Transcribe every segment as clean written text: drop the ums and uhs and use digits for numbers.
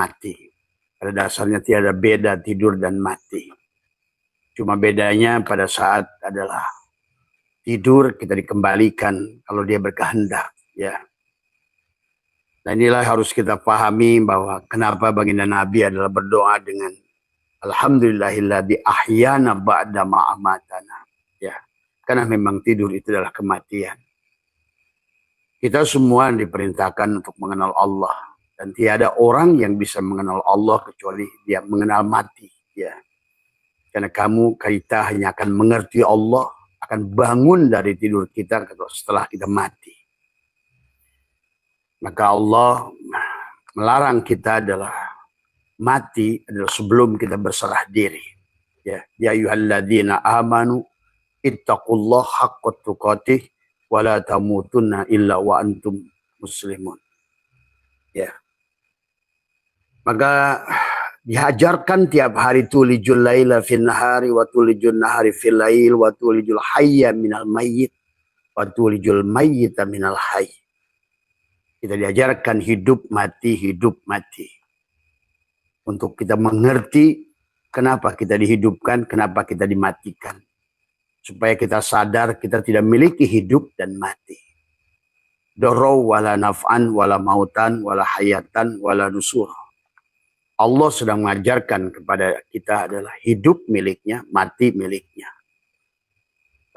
mati. Pada dasarnya tiada beda tidur dan mati. Cuma bedanya pada saat adalah tidur kita dikembalikan kalau dia berkehendak, ya. Dan inilah harus kita pahami bahwa kenapa baginda Nabi adalah berdoa dengan Alhamdulillahilladzi ahyana ba'da ma amatana, ya. Karena memang tidur itu adalah kematian. Kita semua diperintahkan untuk mengenal Allah. Dan tiada orang yang bisa mengenal Allah kecuali dia mengenal mati. Ya. Karena kita hanya akan mengerti Allah, akan bangun dari tidur kita setelah kita mati. Maka Allah melarang kita adalah mati adalah sebelum kita berserah diri. Ya ayyuhalladzina amanu ittaqullaha haqqa tuqatih wa la tamutunna illa wa antum muslimun. Ya. Maka diajarkan tiap hari tulijul laila fil nahari wa tulijul nahari fil lail wa tulijul hayya minal mayyit wa tulijul mayyita minal hayy. Kita diajarkan hidup mati. Untuk kita mengerti kenapa kita dihidupkan, kenapa kita dimatikan. Supaya kita sadar kita tidak memiliki hidup dan mati. Doro wala naf'an wala mautan wala hayatan wala nusur. Allah sedang mengajarkan kepada kita adalah hidup miliknya, mati miliknya.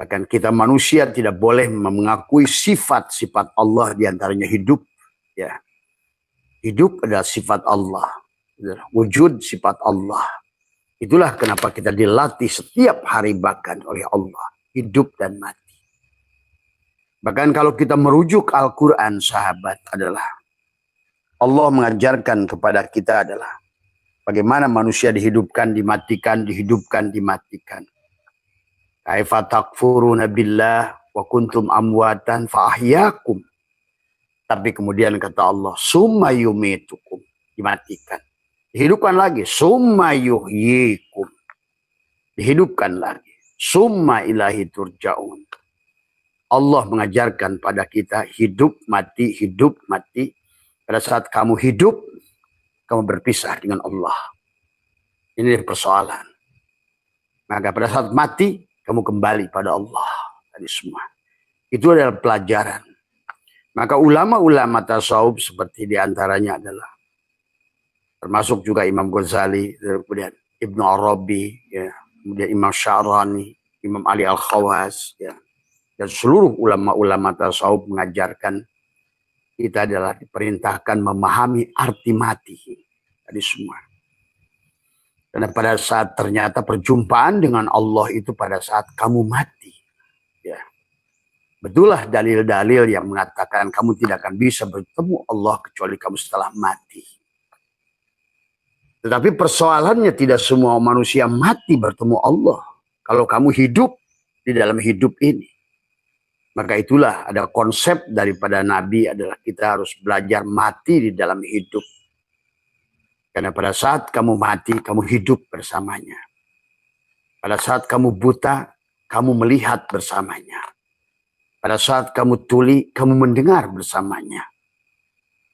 Bahkan kita manusia tidak boleh mengakui sifat-sifat Allah diantaranya hidup. Ya. Hidup adalah sifat Allah. Wujud sifat Allah. Itulah kenapa kita dilatih setiap hari bahkan oleh Allah. Hidup dan mati. Bahkan kalau kita merujuk Al-Quran sahabat adalah Allah mengajarkan kepada kita adalah bagaimana manusia dihidupkan, dimatikan, dihidupkan, dimatikan. Kaifa takfuruna billah wa kuntum amwatan fa ahyakum. Tapi kemudian kata Allah, summa yumitukum, dimatikan. Dihidupkan lagi, summa yuhyikum. Dihidupkan lagi, summa ilahi turja'un. Allah mengajarkan pada kita hidup, mati, hidup, mati. Pada saat kamu hidup, kamu berpisah dengan Allah. Ini persoalan. Maka pada saat mati, kamu kembali pada Allah. Tadi semua. Itu adalah pelajaran. Maka ulama-ulama tasawuf seperti diantaranya adalah termasuk juga Imam Ghazali, kemudian Ibnu Arabi, ya, kemudian Imam Sya'rani, Imam Ali Al-Khawas, ya, dan seluruh ulama-ulama tasawuf mengajarkan kita adalah diperintahkan memahami arti mati. Tadi semua. Karena pada saat ternyata perjumpaan dengan Allah itu pada saat kamu mati. Ya. Betullah dalil-dalil yang mengatakan kamu tidak akan bisa bertemu Allah kecuali kamu setelah mati. Tetapi persoalannya tidak semua manusia mati bertemu Allah. Kalau kamu hidup di dalam hidup ini. Maka itulah ada konsep daripada Nabi adalah kita harus belajar mati di dalam hidup. Karena pada saat kamu mati, kamu hidup bersamanya. Pada saat kamu buta, kamu melihat bersamanya. Pada saat kamu tuli, kamu mendengar bersamanya.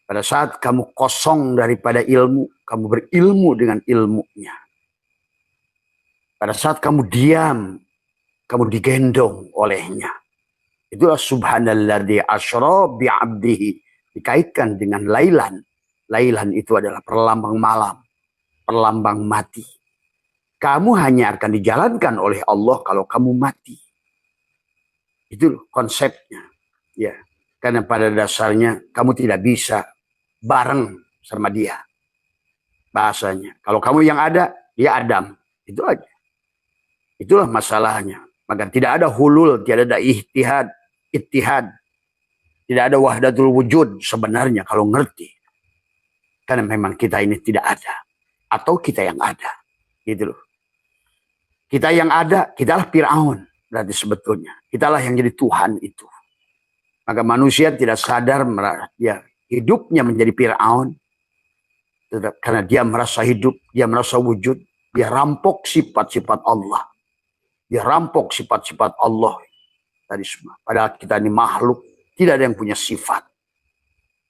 Pada saat kamu kosong daripada ilmu, kamu berilmu dengan ilmunya. Pada saat kamu diam, kamu digendong olehnya. Itulah subhanalladzi asra bi'abdihi. Dikaitkan dengan lailan. Lailan itu adalah perlambang malam. Perlambang mati. Kamu hanya akan dijalankan oleh Allah kalau kamu mati. Itu konsepnya. Ya. Karena pada dasarnya kamu tidak bisa bareng sama dia. Bahasanya. Kalau kamu yang ada, dia Adam. Itu aja. Itulah masalahnya. Maka tidak ada hulul, tidak ada ittihad. Tidak ada wahdatul wujud sebenarnya kalau ngerti. Karena memang kita ini tidak ada. Atau kita yang ada. Gitu loh. Kita yang ada, kitalah Fir'aun. Berarti sebetulnya. Kitalah yang jadi Tuhan itu. Maka manusia tidak sadar ya, hidupnya menjadi Fir'aun. Karena dia merasa hidup, dia merasa wujud. Dia rampok sifat-sifat Allah. Dia rampok sifat-sifat Allah. Tadi semua. Padahal kita ini makhluk. Tidak ada yang punya sifat.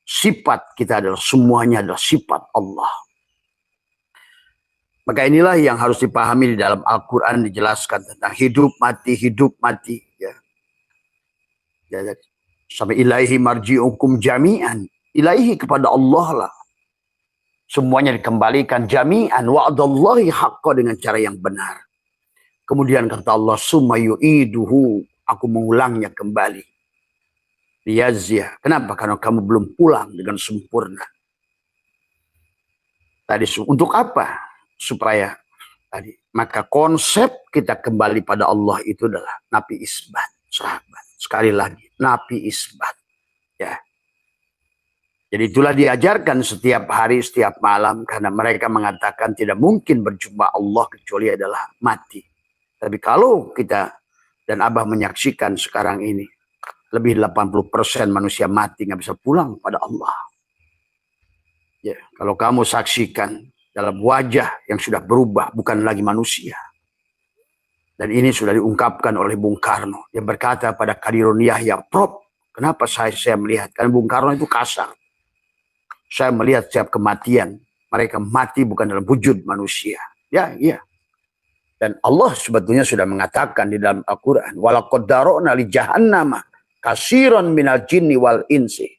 Sifat kita adalah semuanya adalah sifat Allah. Maka inilah yang harus dipahami di dalam Al-Quran, dijelaskan tentang hidup mati ya. Sampai ilaihi marji'ukum jami'an, ilaihi kepada Allah lah semuanya dikembalikan, jami'an wa'adallahi haqqa, dengan cara yang benar. Kemudian kata Allah, summa yu'iduhu, aku mengulangnya kembali. Liyaziyah, kenapa? Karena kamu belum pulang dengan sempurna. Tadi untuk apa? Supaya tadi, maka konsep kita kembali pada Allah itu adalah nafi isbat, sahabat. Sekali lagi, nafi isbat. Ya. Jadi itulah diajarkan setiap hari, setiap malam, karena mereka mengatakan tidak mungkin berjumpa Allah kecuali adalah mati. Tapi kalau kita dan Abah menyaksikan sekarang ini, lebih 80% manusia mati nggak bisa pulang pada Allah. Ya, kalau kamu saksikan dalam wajah yang sudah berubah, bukan lagi manusia. Dan ini sudah diungkapkan oleh Bung Karno. Dia berkata pada Kadirun Yahya, Prof, kenapa saya melihat? Karena Bung Karno itu kasar. Saya melihat setiap kematian, mereka mati bukan dalam wujud manusia. Ya, iya. Dan Allah sebetulnya sudah mengatakan di dalam Al-Quran, walaqad dara'na li jahannama katsiran minal jinni wal insi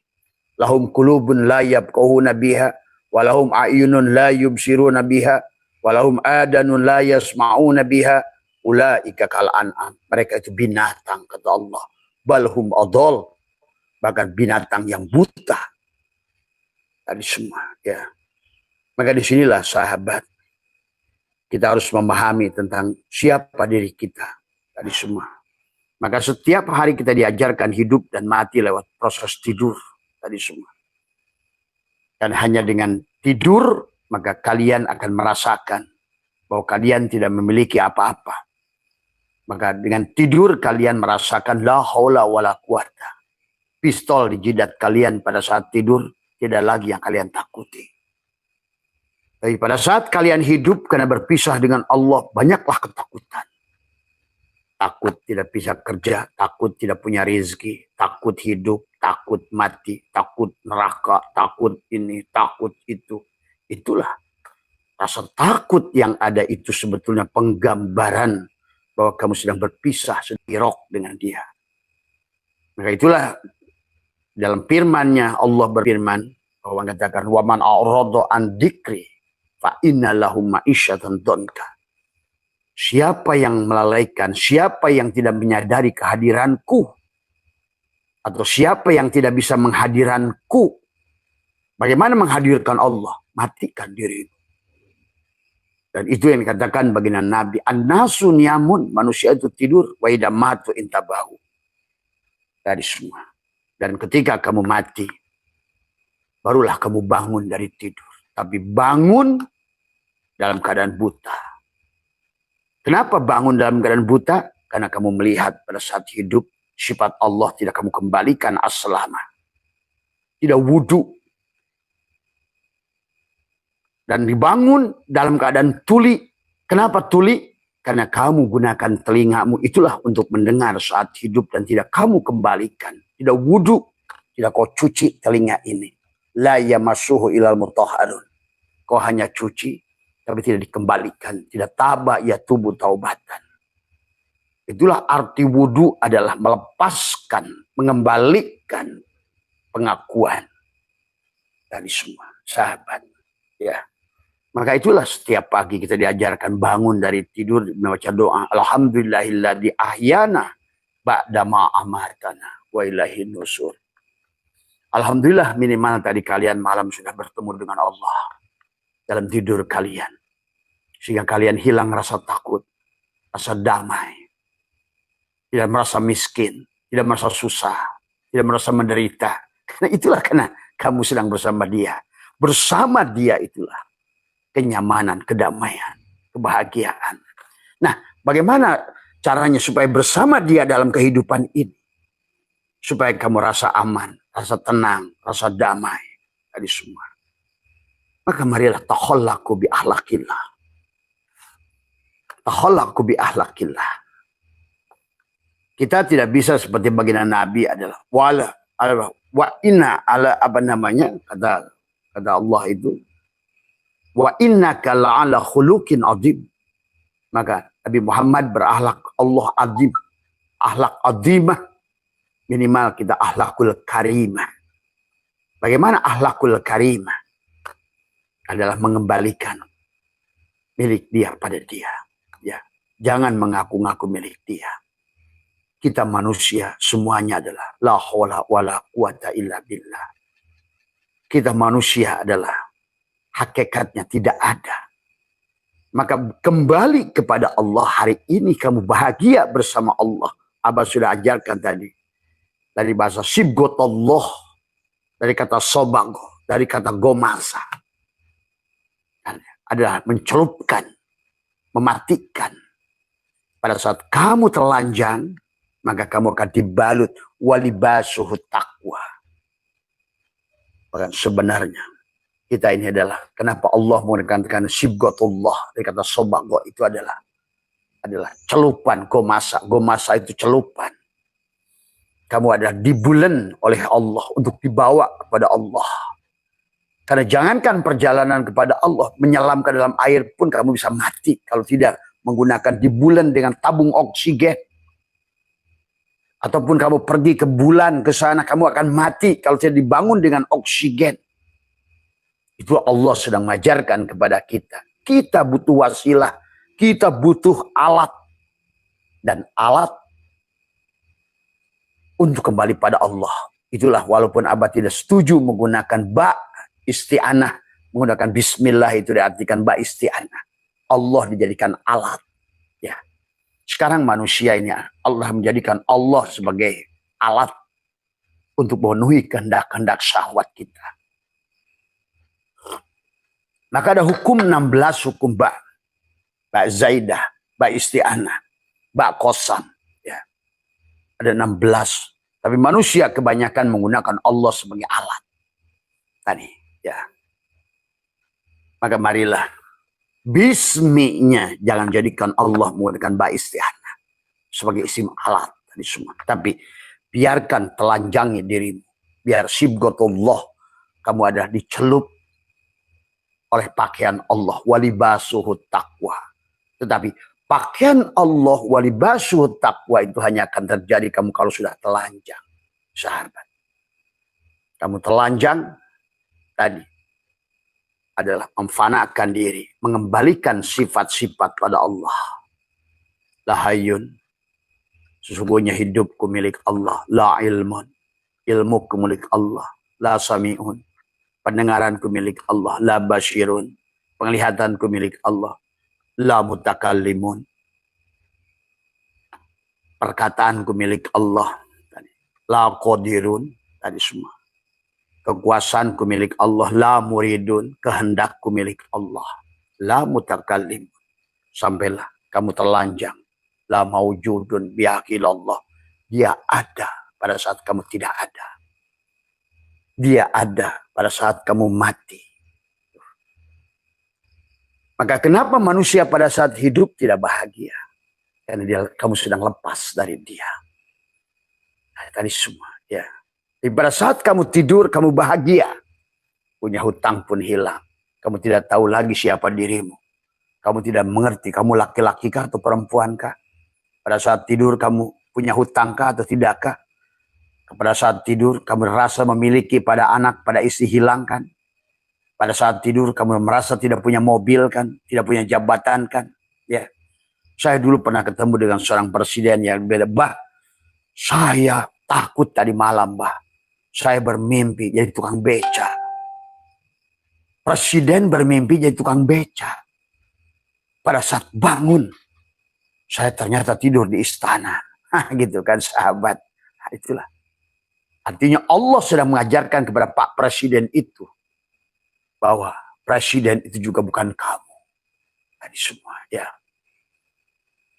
lahum qulubun la yafqahuna biha walahum a'yunun la yubsiruna biha walahum adanun la yasma'una biha ulaika kal an'am. Mereka itu binatang, kata Allah. Balhum adol, bahkan binatang yang buta. Tadi semua, ya. Maka disinilah sahabat, kita harus memahami tentang siapa diri kita. Tadi semua. Maka setiap hari kita diajarkan hidup dan mati lewat proses tidur. Tadi semua. Dan hanya dengan tidur, maka kalian akan merasakan bahwa kalian tidak memiliki apa-apa. Maka dengan tidur kalian merasakan la haula wala quwata. Pistol di jidat kalian pada saat tidur tidak lagi yang kalian takuti. Tapi pada saat kalian hidup karena berpisah dengan Allah, banyaklah ketakutan. Takut tidak bisa kerja, takut tidak punya rezeki, takut hidup, takut mati, takut neraka, takut ini, takut itu. Itulah rasa takut yang ada itu sebetulnya penggambaran bahwa kamu sedang berpisah sedirok dengan dia. Maka itulah dalam firman-Nya Allah berfirman bahwa mengatakan waman a'rada an dzikri fa inna lahum ma'isyatan dhanka. Siapa yang melalaikan, siapa yang tidak menyadari kehadiranku, atau siapa yang tidak bisa menghadiranku, bagaimana menghadirkan Allah? Matikan dirimu. Dan itu yang dikatakan baginda Nabi, an-nasu niyamun, manusia itu tidur, wa idza matu intabahu. Dari semua. Dan ketika kamu mati, barulah kamu bangun dari tidur. Tapi bangun dalam keadaan buta. Kenapa bangun dalam keadaan buta? Karena kamu melihat pada saat hidup, sifat Allah tidak kamu kembalikan as-salama. Tidak wudu. Dan dibangun dalam keadaan tuli. Kenapa tuli? Karena kamu gunakan telingamu itulah untuk mendengar saat hidup dan tidak kamu kembalikan. Tidak wudu, tidak kau cuci telinga ini. La yamassuhu ilal mutahharun. Kau hanya cuci, tapi tidak dikembalikan. Tidak taba ya tubuh taubatan. Itulah arti wudu adalah melepaskan, mengembalikan pengakuan dari semua sahabat. Ya. Maka itulah setiap pagi kita diajarkan bangun dari tidur membaca doa. Alhamdulillahilladzi ahyana ba'da ma amatana wa ilaihin nusur. Alhamdulillah minimal tadi kalian malam sudah bertemu dengan Allah dalam tidur kalian. Sehingga kalian hilang rasa takut, rasa damai. Tidak merasa miskin, tidak merasa susah, tidak merasa menderita. Karena itulah karena kamu sedang bersama dia. Bersama dia itulah kenyamanan, kedamaian, kebahagiaan. Nah, bagaimana caranya supaya bersama dia dalam kehidupan ini? Supaya kamu rasa aman, rasa tenang, rasa damai dari semua. Maka marilah takhallaqu bi akhlaqillah. Takhallaqu bi akhlaqillah. Kita tidak bisa seperti baginda Nabi adalah wa inna ala apa namanya kata Allah itu Wa innaka la'ala khuluqin azim. Maka Nabi Muhammad berakhlak Allah azim. Akhlak azimah. Minimal kita akhlakul karimah. Bagaimana akhlakul karimah? Adalah mengembalikan milik dia pada dia. Ya, jangan mengaku-ngaku milik dia. Kita manusia semuanya adalah la haula wala quwata illa billah. Kita manusia adalah hakikatnya tidak ada. Maka kembali kepada Allah hari ini kamu bahagia bersama Allah. Abah sudah ajarkan tadi. Dari bahasa sibghatullah, dari kata sobago, dari kata gomasa. Adalah mencelupkan, mematikan. Pada saat kamu telanjang, maka kamu akan dibalut walibasuhu taqwa. Bahkan sebenarnya kita ini adalah kenapa Allah menekankan sibghatullah dari kata sobago itu adalah celupan gomasa. Gomasa itu celupan. Kamu adalah dibulen oleh Allah untuk dibawa kepada Allah. Karena jangankan perjalanan kepada Allah, menyelam ke dalam air pun kamu bisa mati kalau tidak menggunakan dibulen dengan tabung oksigen. Ataupun kamu pergi ke bulan, ke sana, kamu akan mati kalau tidak dibangun dengan oksigen. Itu Allah sedang mengajarkan kepada kita. Kita butuh wasilah, kita butuh alat. Dan alat untuk kembali pada Allah. Itulah walaupun Abah tidak setuju menggunakan ba isti'anah, menggunakan bismillah itu diartikan ba isti'anah. Allah dijadikan alat. Ya. Sekarang manusia ini Allah menjadikan Allah sebagai alat untuk memenuhi kehendak-kehendak syahwat kita. Maka ada hukum 16 hukum ba. Ba zaidah, ba isti'anah, ba qasam. Ya. Ada 16. Tapi manusia kebanyakan menggunakan Allah sebagai alat. Tadi. Ya. Maka marilah. Bisminya jangan jadikan Allah menggunakan ba isti'anah. Sebagai isim alat. Tadi semua. Tapi biarkan telanjangi dirimu. Biar sibghatullah. Kamu ada dicelup oleh pakaian Allah. Walibasuhu taqwa. Tetapi pakaian Allah walibasuhu taqwa itu hanya akan terjadi kamu kalau sudah telanjang. Sahabat. Kamu telanjang tadi adalah memfanakan diri. Mengembalikan sifat-sifat pada Allah. La hayyun. Sesungguhnya hidupku milik Allah. La ilmun. Ilmuku milik Allah. La sami'un. Pendengaranku milik Allah. La basyirun. Penglihatanku milik Allah. La mutakallimun. Perkataanku milik Allah. La qadirun. Tadi semua. Kekuasaanku milik Allah. La muridun. Kehendakku milik Allah. La mutakallimun. Sampailah kamu telanjang. La maujudun biakil Allah. Dia ada pada saat kamu tidak ada. Dia ada pada saat kamu mati. Maka kenapa manusia pada saat hidup tidak bahagia? Karena kamu sedang lepas dari dia. Nah, tadi semua. Ya. Pada saat kamu tidur, kamu bahagia. Punya hutang pun hilang. Kamu tidak tahu lagi siapa dirimu. Kamu tidak mengerti kamu laki-laki kah atau perempuan kah. Pada saat tidur kamu punya hutang kah atau tidakkah? Pada saat tidur kamu merasa memiliki pada anak, pada istri hilang kan? Pada saat tidur kamu merasa tidak punya mobil kan? Tidak punya jabatan kan? Ya. Saya dulu pernah ketemu dengan seorang presiden yang beda. Bah, saya takut tadi malam, bah. Saya bermimpi jadi tukang beca. Presiden bermimpi jadi tukang beca. Pada saat bangun, saya ternyata tidur di istana. Gitu kan sahabat. Nah, itulah. Artinya Allah sedang mengajarkan kepada Pak Presiden itu. Bahwa presiden itu juga bukan kamu. Tadi semua ya.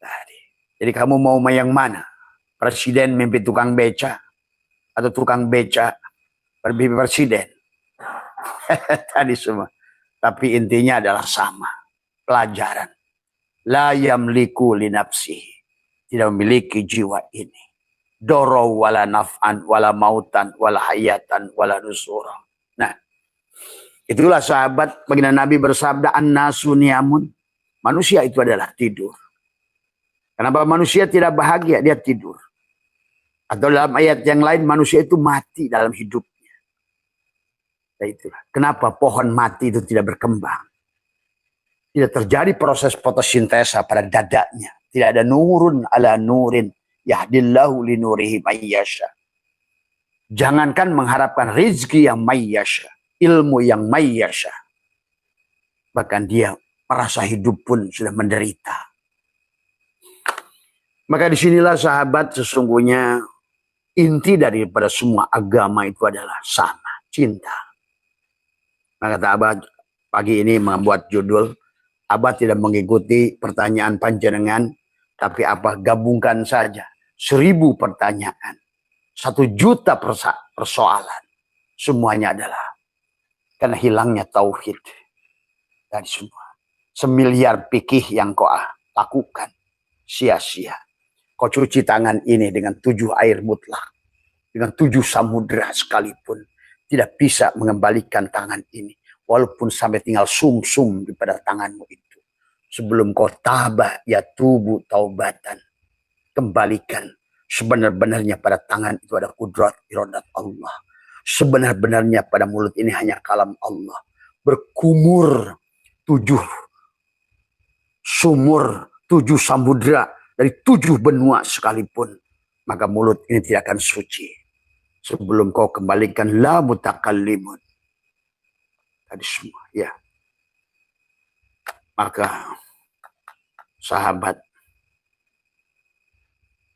Tadi. Jadi kamu mau yang mana? Presiden mimpi tukang beca? Atau tukang beca bermimpi presiden? Tadi semua. Tapi intinya adalah sama. Pelajaran. La yamliku li nafsihi. Tidak memiliki jiwa ini. Doro wala naf'an, wala mautan, wala hayatan, wala nusura. Nah, Itulah sahabat baginda Nabi bersabda, an-nasu niyamun. Manusia itu adalah tidur. Kenapa manusia tidak bahagia? Dia tidur. Atau dalam ayat yang lain, manusia itu mati dalam hidupnya. Ya itulah. Kenapa pohon mati itu tidak berkembang? Tidak terjadi proses fotosintesa pada dadanya. Tidak ada nurun ala nurin. Yahdillahu li nurihi mayyasha. Jangankan mengharapkan rezeki yang mayyasha. Ilmu yang mayyasha. Bahkan dia merasa hidup pun sudah menderita. Maka disinilah sahabat sesungguhnya inti daripada semua agama itu adalah sama, cinta. Maka kata Abah pagi ini membuat judul, Abah tidak mengikuti pertanyaan panjenengan, tapi Abah gabungkan saja 1000 pertanyaan, 1 juta persoalan. Semuanya adalah karena hilangnya tauhid dari semua. 1 miliar fikih yang kau lakukan sia-sia. Kau cuci tangan ini dengan 7 air mutlak, dengan 7 samudera sekalipun tidak bisa mengembalikan tangan ini, walaupun sampai tinggal sum-sum pada tanganmu itu. Sebelum kau tabah ya tubuh taubatan, kembalikan sebenar-benarnya pada tangan itu ada kudrat iradat Allah. Sebenar-benarnya pada mulut ini hanya kalam Allah. Berkumur 7 sumur, 7 samudera dari 7 benua sekalipun, maka mulut ini tidak akan suci sebelum kau kembalikan la mutakallimun tadi semua. Ya, maka sahabat,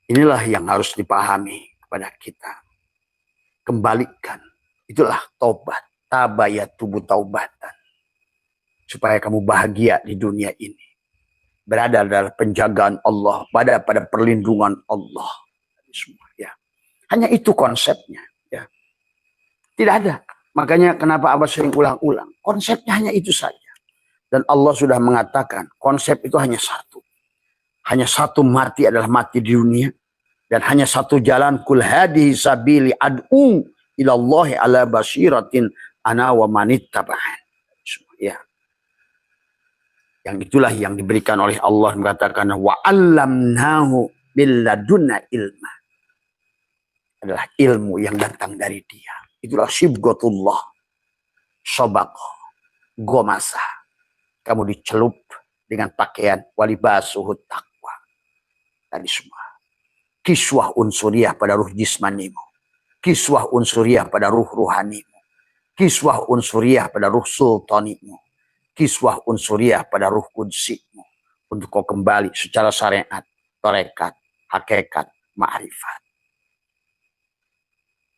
inilah yang harus dipahami kepada kita. Kembalikan, itulah taubat. Tabayat tubuh taubatan, supaya kamu bahagia di dunia ini, berada dalam penjagaan Allah, pada perlindungan Allah. Semua, ya. Hanya itu konsepnya. Ya. Tidak ada. Makanya kenapa Abah sering ulang-ulang. Konsepnya hanya itu saja. Dan Allah sudah mengatakan konsep itu hanya satu. Hanya satu mati adalah mati di dunia. Dan hanya satu jalan, kul hadihi sabili ad'u ilallahi ala basiratin ana wa manittaba'an. Ya. Yang itulah yang diberikan oleh Allah, mengatakan wa 'allamnahu billadunna ilma. Adalah ilmu yang datang dari dia. Itulah sibghatullah. Sabaqah. Gomasa. Kamu dicelup dengan pakaian walibasuhut taqwa. Tadi semua. Kiswah unsuriyah pada ruh jismanimu. Kiswah unsuriyah pada ruh ruhanimu. Kiswah unsuriyah pada ruh sultanimu. Kiswah unsuriyah pada ruh kudsimu. Untuk kau kembali secara syariat, tarekat, hakikat, ma'rifat.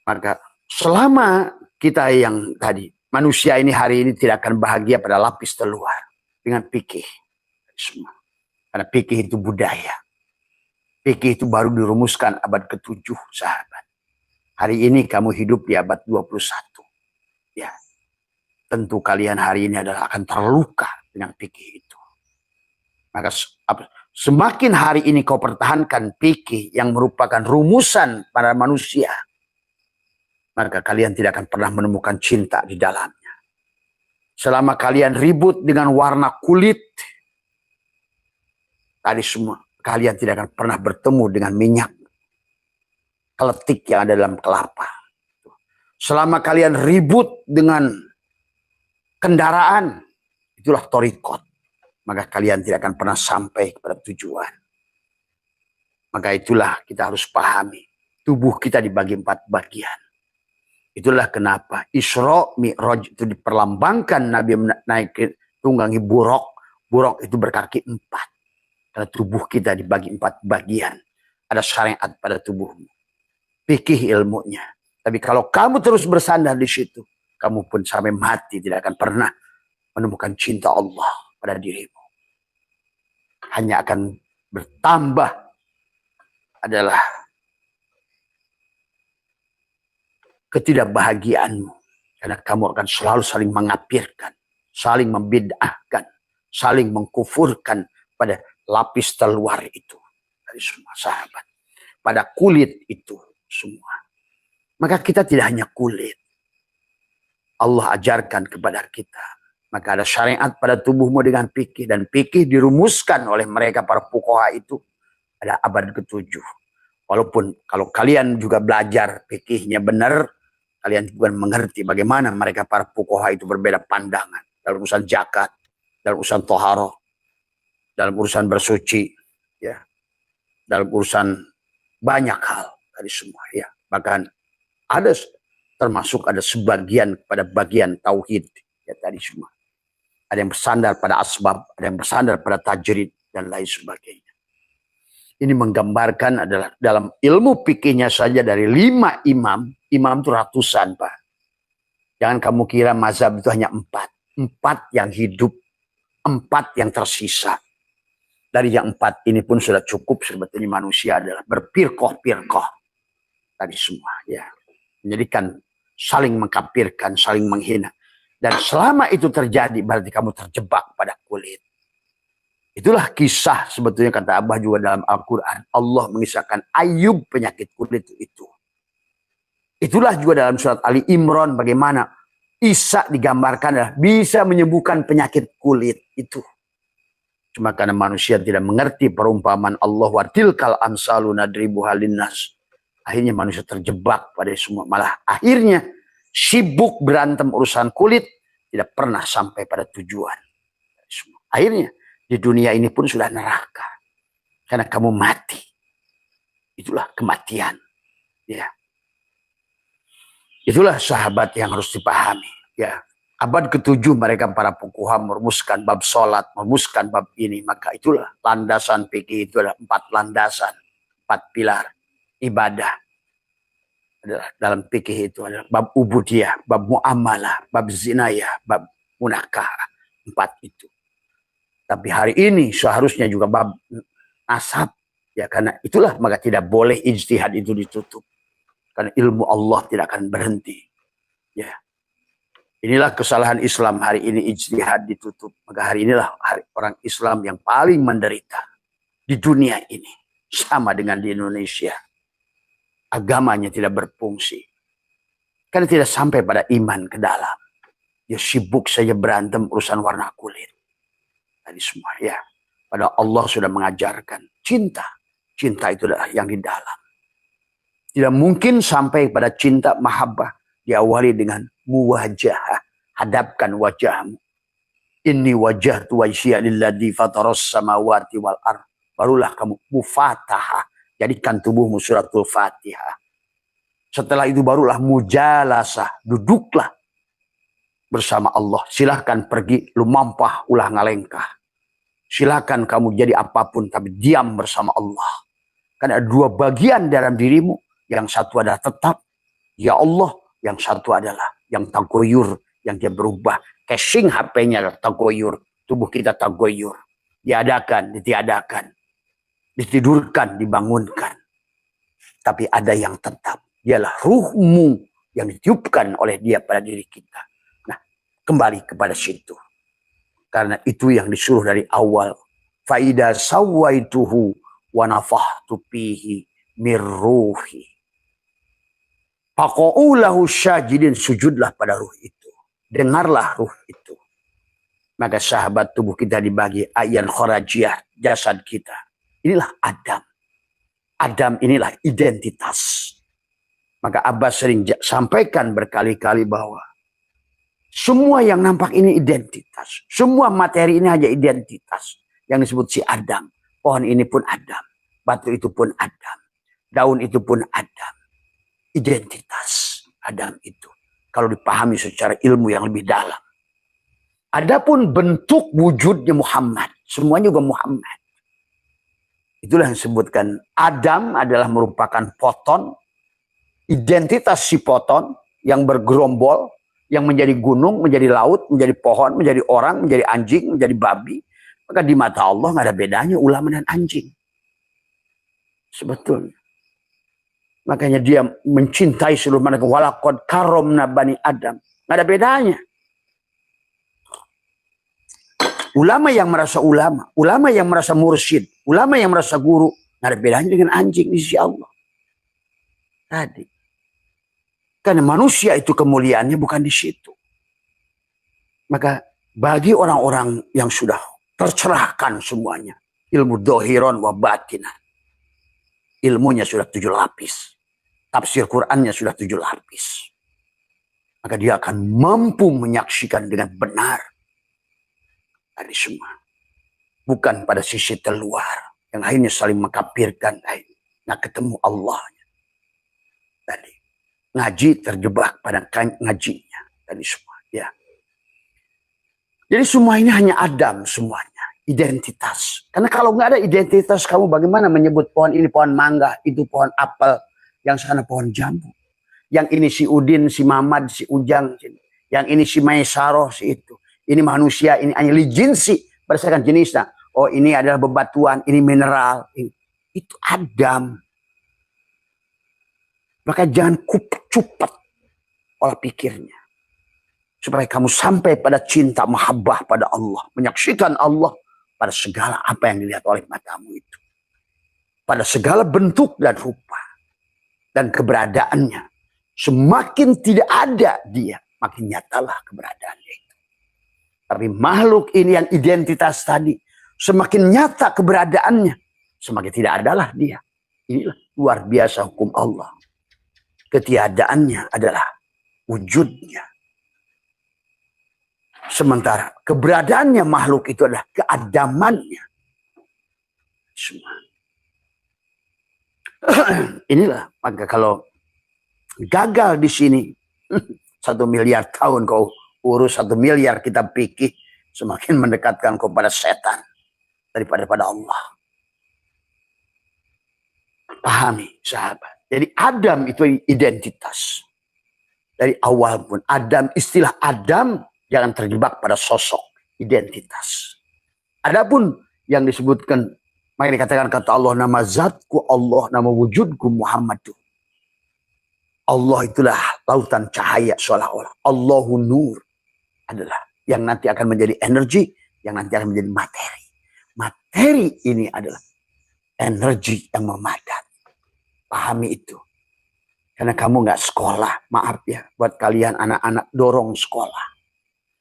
Maka selama kita yang tadi, manusia ini hari ini tidak akan bahagia pada lapis terluar. Dengan fikih. Semua. Karena fikih itu budaya. Fikih itu baru dirumuskan abad ke-7, sahabat. Hari ini kamu hidup di abad 21. Ya. Tentu kalian hari ini adalah akan terluka dengan fikih itu. Maka semakin hari ini kau pertahankan fikih yang merupakan rumusan para manusia, maka kalian tidak akan pernah menemukan cinta di dalamnya. Selama kalian ribut dengan warna kulit, tadi semua, kalian tidak akan pernah bertemu dengan minyak keletik yang ada dalam kelapa. Selama kalian ribut dengan kendaraan, itulah torikot. Maka kalian tidak akan pernah sampai kepada tujuan. Maka itulah kita harus pahami. Tubuh kita dibagi 4 bagian. Itulah kenapa Isra Mi'raj itu diperlambangkan Nabi naik tunggangi buruk. Buruk itu berkaki 4. Karena tubuh kita dibagi 4 bagian. Ada syariat pada tubuhmu. Fikih ilmunya. Tapi kalau kamu terus bersandar di situ, kamu pun sampai mati tidak akan pernah menemukan cinta Allah pada dirimu. Hanya akan bertambah adalah ketidakbahagiaanmu. Karena kamu akan selalu saling mengapirkan, saling membid'ahkan, saling mengkufurkan pada lapis terluar itu. Dari semua sahabat. Pada kulit itu semua. Maka kita tidak hanya kulit. Allah ajarkan kepada kita. Maka ada syariat pada tubuhmu dengan fikih. Dan fikih dirumuskan oleh mereka para fuqaha itu pada abad ke-7. Walaupun kalau kalian juga belajar fikihnya benar, kalian juga mengerti bagaimana mereka para fuqaha itu berbeda pandangan. Dalam urusan zakat, dalam urusan toharoh, dalam urusan bersuci, ya, dalam urusan banyak hal tadi semua, ya. Bahkan ada termasuk ada sebagian pada bagian tauhid, ya, tadi semua. Ada yang bersandar pada asbab, ada yang bersandar pada tajrid dan lain sebagainya. Ini menggambarkan adalah dalam ilmu fikihnya saja dari 5 imam itu ratusan, Pak. Jangan kamu kira mazhab itu hanya 4. 4 yang hidup, 4 yang tersisa. Dari yang 4 ini pun sudah cukup sebetulnya manusia adalah berpirkoh-pirkoh. Tadi semua, ya. Menjadikan saling mengkafirkan, saling menghina. Dan selama itu terjadi berarti kamu terjebak pada kulit. Itulah kisah sebetulnya kata Abah juga dalam Al-Quran. Allah mengisahkan Ayub penyakit kulit itu. Itulah juga dalam surat Ali Imran bagaimana Isa digambarkan adalah bisa menyembuhkan penyakit kulit itu. Cuma karena manusia tidak mengerti perumpamaan Allah wa tilkal amsalu nadribuha linnas. Akhirnya manusia terjebak pada semua. Malah akhirnya sibuk berantem urusan kulit tidak pernah sampai pada tujuan. Akhirnya di dunia ini pun sudah neraka. Karena kamu mati. Itulah kematian. Ya. Itulah sahabat yang harus dipahami. Ya. Abad ke-7 mereka para fuqaha merumuskan bab sholat, merumuskan bab ini. Maka itulah landasan fikih itu adalah 4 landasan. 4 pilar ibadah. Adalah dalam fikih itu adalah bab ubudiyah, bab muamalah, bab zinayah, bab munakah. 4 itu. Tapi hari ini seharusnya juga bab nasab. Ya, karena itulah maka tidak boleh ijtihad itu ditutup. Karena ilmu Allah tidak akan berhenti. Ya. Inilah kesalahan Islam hari ini, ijtihad ditutup. Maka hari inilah hari orang Islam yang paling menderita di dunia ini. Sama dengan di Indonesia. Agamanya tidak berfungsi. Karena tidak sampai pada iman ke dalam. Dia sibuk saja berantem urusan warna kulit. Tadi semua, ya. Padahal Allah sudah mengajarkan cinta. Cinta itu adalah yang di dalam. Tidak mungkin sampai pada cinta mahabbah diawali dengan muwajah. Hadapkan wajahmu. Inni wajahtu wajhiya lilladzi fataras samawati wal ardh. Barulah kamu mufatahah. Jadikan tubuhmu suratul Fatihah. Setelah itu barulah mujalasah. Duduklah bersama Allah. Silahkan pergi lumampah ulah ngalengkah. Silakan kamu jadi apapun tapi diam bersama Allah. Karena ada 2 bagian dalam dirimu. Yang satu adalah tetap ya Allah, yang satu adalah yang tagoyur, yang dia berubah. Casing HP-nya adalah tagoyur, tubuh kita tagoyur. Diadakan, ditiadakan, ditidurkan, dibangunkan. Tapi ada yang tetap, dialah ruhmu yang ditiupkan oleh dia pada diri kita. Nah, kembali kepada situ. Karena itu yang disuruh dari awal. Faida sawaituhu wa nafahtu fihi mir ruhi. Faqa'u lahu syajidin, sujudlah pada ruh itu. Dengarlah ruh itu. Maka sahabat tubuh kita dibagi ayan kharajiyah, jasad kita. Inilah Adam. Adam inilah identitas. Maka Abbas sering sampaikan berkali-kali bahwa semua yang nampak ini identitas. Semua materi ini hanya identitas. Yang disebut si Adam. Pohon ini pun Adam. Batu itu pun Adam. Daun itu pun Adam. Identitas Adam itu. Kalau dipahami secara ilmu yang lebih dalam. Adapun bentuk wujudnya Muhammad. Semuanya juga Muhammad. Itulah yang disebutkan. Adam adalah merupakan poton. Identitas si poton yang bergerombol. Yang menjadi gunung, menjadi laut, menjadi pohon, menjadi orang, menjadi anjing, menjadi babi. Maka di mata Allah nggak ada bedanya ulama dan anjing. Sebetulnya. Makanya dia mencintai seluruh manusia. Walaqad karomna bani Adam. Nggak ada bedanya. Ulama yang merasa ulama yang merasa mursyid, ulama yang merasa guru, nggak ada bedanya dengan anjing di sisi Allah. Tadi. Karena manusia itu kemuliaannya bukan di situ. Maka bagi orang-orang yang sudah tercerahkan semuanya, ilmu dohiron wa batinan, ilmunya sudah 7 lapis, tafsir Qur'annya sudah 7 lapis, maka dia akan mampu menyaksikan dengan benar tadi semua. Bukan pada sisi terluar yang akhirnya saling mengkafirkan, nah ketemu Allahnya tadi. Ngaji terjebak pada ngajinya tadi semua, ya. Jadi semua ini hanya Adam semuanya, identitas. Karena kalau nggak ada identitas, kamu bagaimana menyebut pohon ini pohon mangga, itu pohon apel, yang sana pohon jambu. Yang ini si Udin, si Mamad, si Ujang, yang ini si Maesaroh, si itu. Ini manusia, ini hanya jinsi berdasarkan jenisnya. Oh ini adalah bebatuan, ini mineral. Itu Adam. Maka jangan cepat olah pikirnya. Supaya kamu sampai pada cinta mahabbah pada Allah. Menyaksikan Allah pada segala apa yang dilihat oleh matamu itu. Pada segala bentuk dan rupa. Dan keberadaannya. Semakin tidak ada dia, makin nyatalah keberadaannya itu. Tapi makhluk ini yang identitas tadi, semakin nyata keberadaannya, semakin tidak adalah dia. Inilah luar biasa hukum Allah. Ketiadaannya adalah wujudnya. Sementara keberadaannya makhluk itu adalah keadamannya. Semua. Inilah, maka kalau gagal di sini, 1 miliar tahun kau urus, 1 miliar kita pikir, semakin mendekatkan kau pada setan daripada pada Allah. Pahami sahabat. Jadi Adam itu identitas. Dari awal pun Adam, istilah Adam jangan terjebak pada sosok identitas. Adapun yang disebutkan, maka dikatakan kata Allah, nama zatku Allah, nama wujudku Muhammadu. Allah itulah lautan cahaya seolah-olah. Allahu nur adalah yang nanti akan menjadi energi, yang nanti akan menjadi materi. Materi ini adalah energi yang memadat. Pahami itu. Karena kamu nggak sekolah, maaf ya, buat kalian anak-anak dorong sekolah.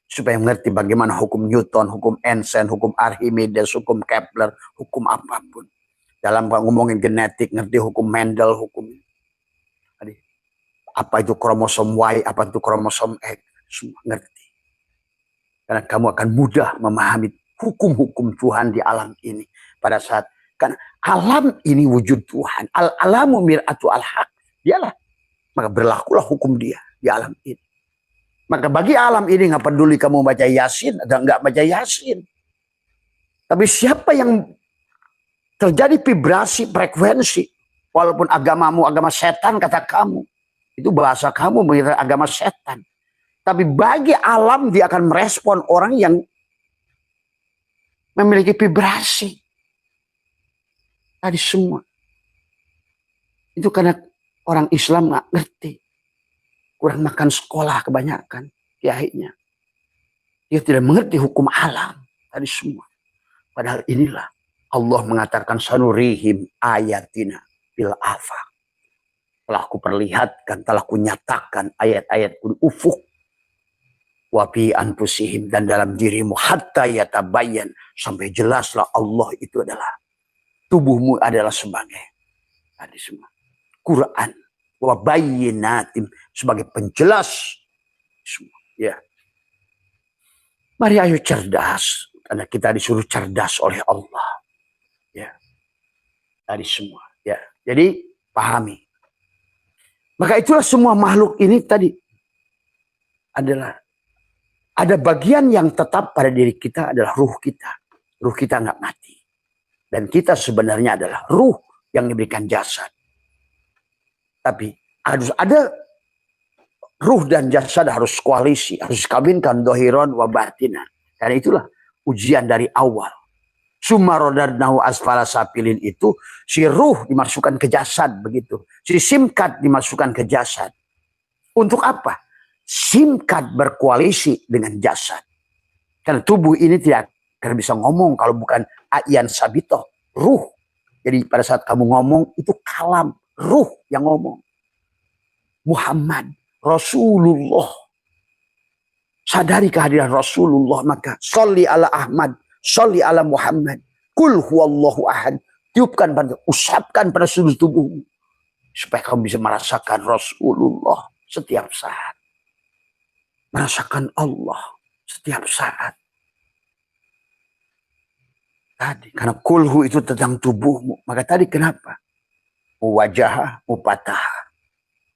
Supaya mengerti bagaimana hukum Newton, hukum Einstein, hukum Archimedes, hukum Kepler, hukum apapun. Dalam ngomongin genetik, ngerti hukum Mendel, hukum apa itu kromosom Y, apa itu kromosom X, semua ngerti. Karena kamu akan mudah memahami hukum-hukum Tuhan di alam ini. Pada saat, kan alam ini wujud Tuhan. Al-alamu mir'atu al-haq. Dialah. Maka berlakulah hukum dia di alam ini. Maka bagi alam ini nggak peduli kamu baca Yasin atau nggak baca Yasin. Tapi siapa yang terjadi vibrasi, frekuensi, walaupun agamamu agama setan kata kamu, itu bahasa kamu mengira agama setan. Tapi bagi alam dia akan merespon orang yang memiliki vibrasi. Tadi semua. Itu karena orang Islam nggak ngerti. Kurang makan sekolah kebanyakan. Akhirnya. Dia tidak mengerti hukum alam. Tadi semua. Padahal inilah Allah mengatakan sanurihim ayatina fil afaq. Telah aku perlihatkan, telah aku nyatakan ayat-ayat ufuk. Wafi anfusihim, dan dalam dirimu hatta yatabayyan, sampai jelaslah Allah itu adalah tubuhmu adalah sebagai tadi semua Quran wa bayyinatin, sebagai penjelas semua. Ya. Mari ayo cerdas, karena kita disuruh cerdas oleh Allah. Ya. Tadi semua. Ya. Jadi pahami. Maka itulah semua makhluk ini tadi adalah ada bagian yang tetap pada diri kita adalah ruh kita. Ruh kita nggak mati. Dan kita sebenarnya adalah ruh yang diberikan jasad. Tapi harus ada ruh dan jasad harus koalisi. Harus kawinkan dohiron wa batinan. Karena itulah ujian dari awal. Sumarodadnahu asfala sapilin itu si ruh dimasukkan ke jasad begitu. Si simkat dimasukkan ke jasad. Untuk apa? Simkat berkoalisi dengan jasad. Karena tubuh ini tidak akan bisa ngomong kalau bukan ayan sabito, ruh. Jadi pada saat kamu ngomong itu kalam, ruh yang ngomong. Muhammad, Rasulullah sadari kehadiran Rasulullah, maka sholli ala Ahmad, sholli ala Muhammad, kul huwallahu ahad. Tiupkan pada, usapkan pada seluruh tubuhmu, supaya kamu bisa merasakan Rasulullah setiap saat. Merasakan Allah setiap saat. Tadi, karena kulhu itu tentang tubuhmu. Maka tadi kenapa? Wajah, upatah.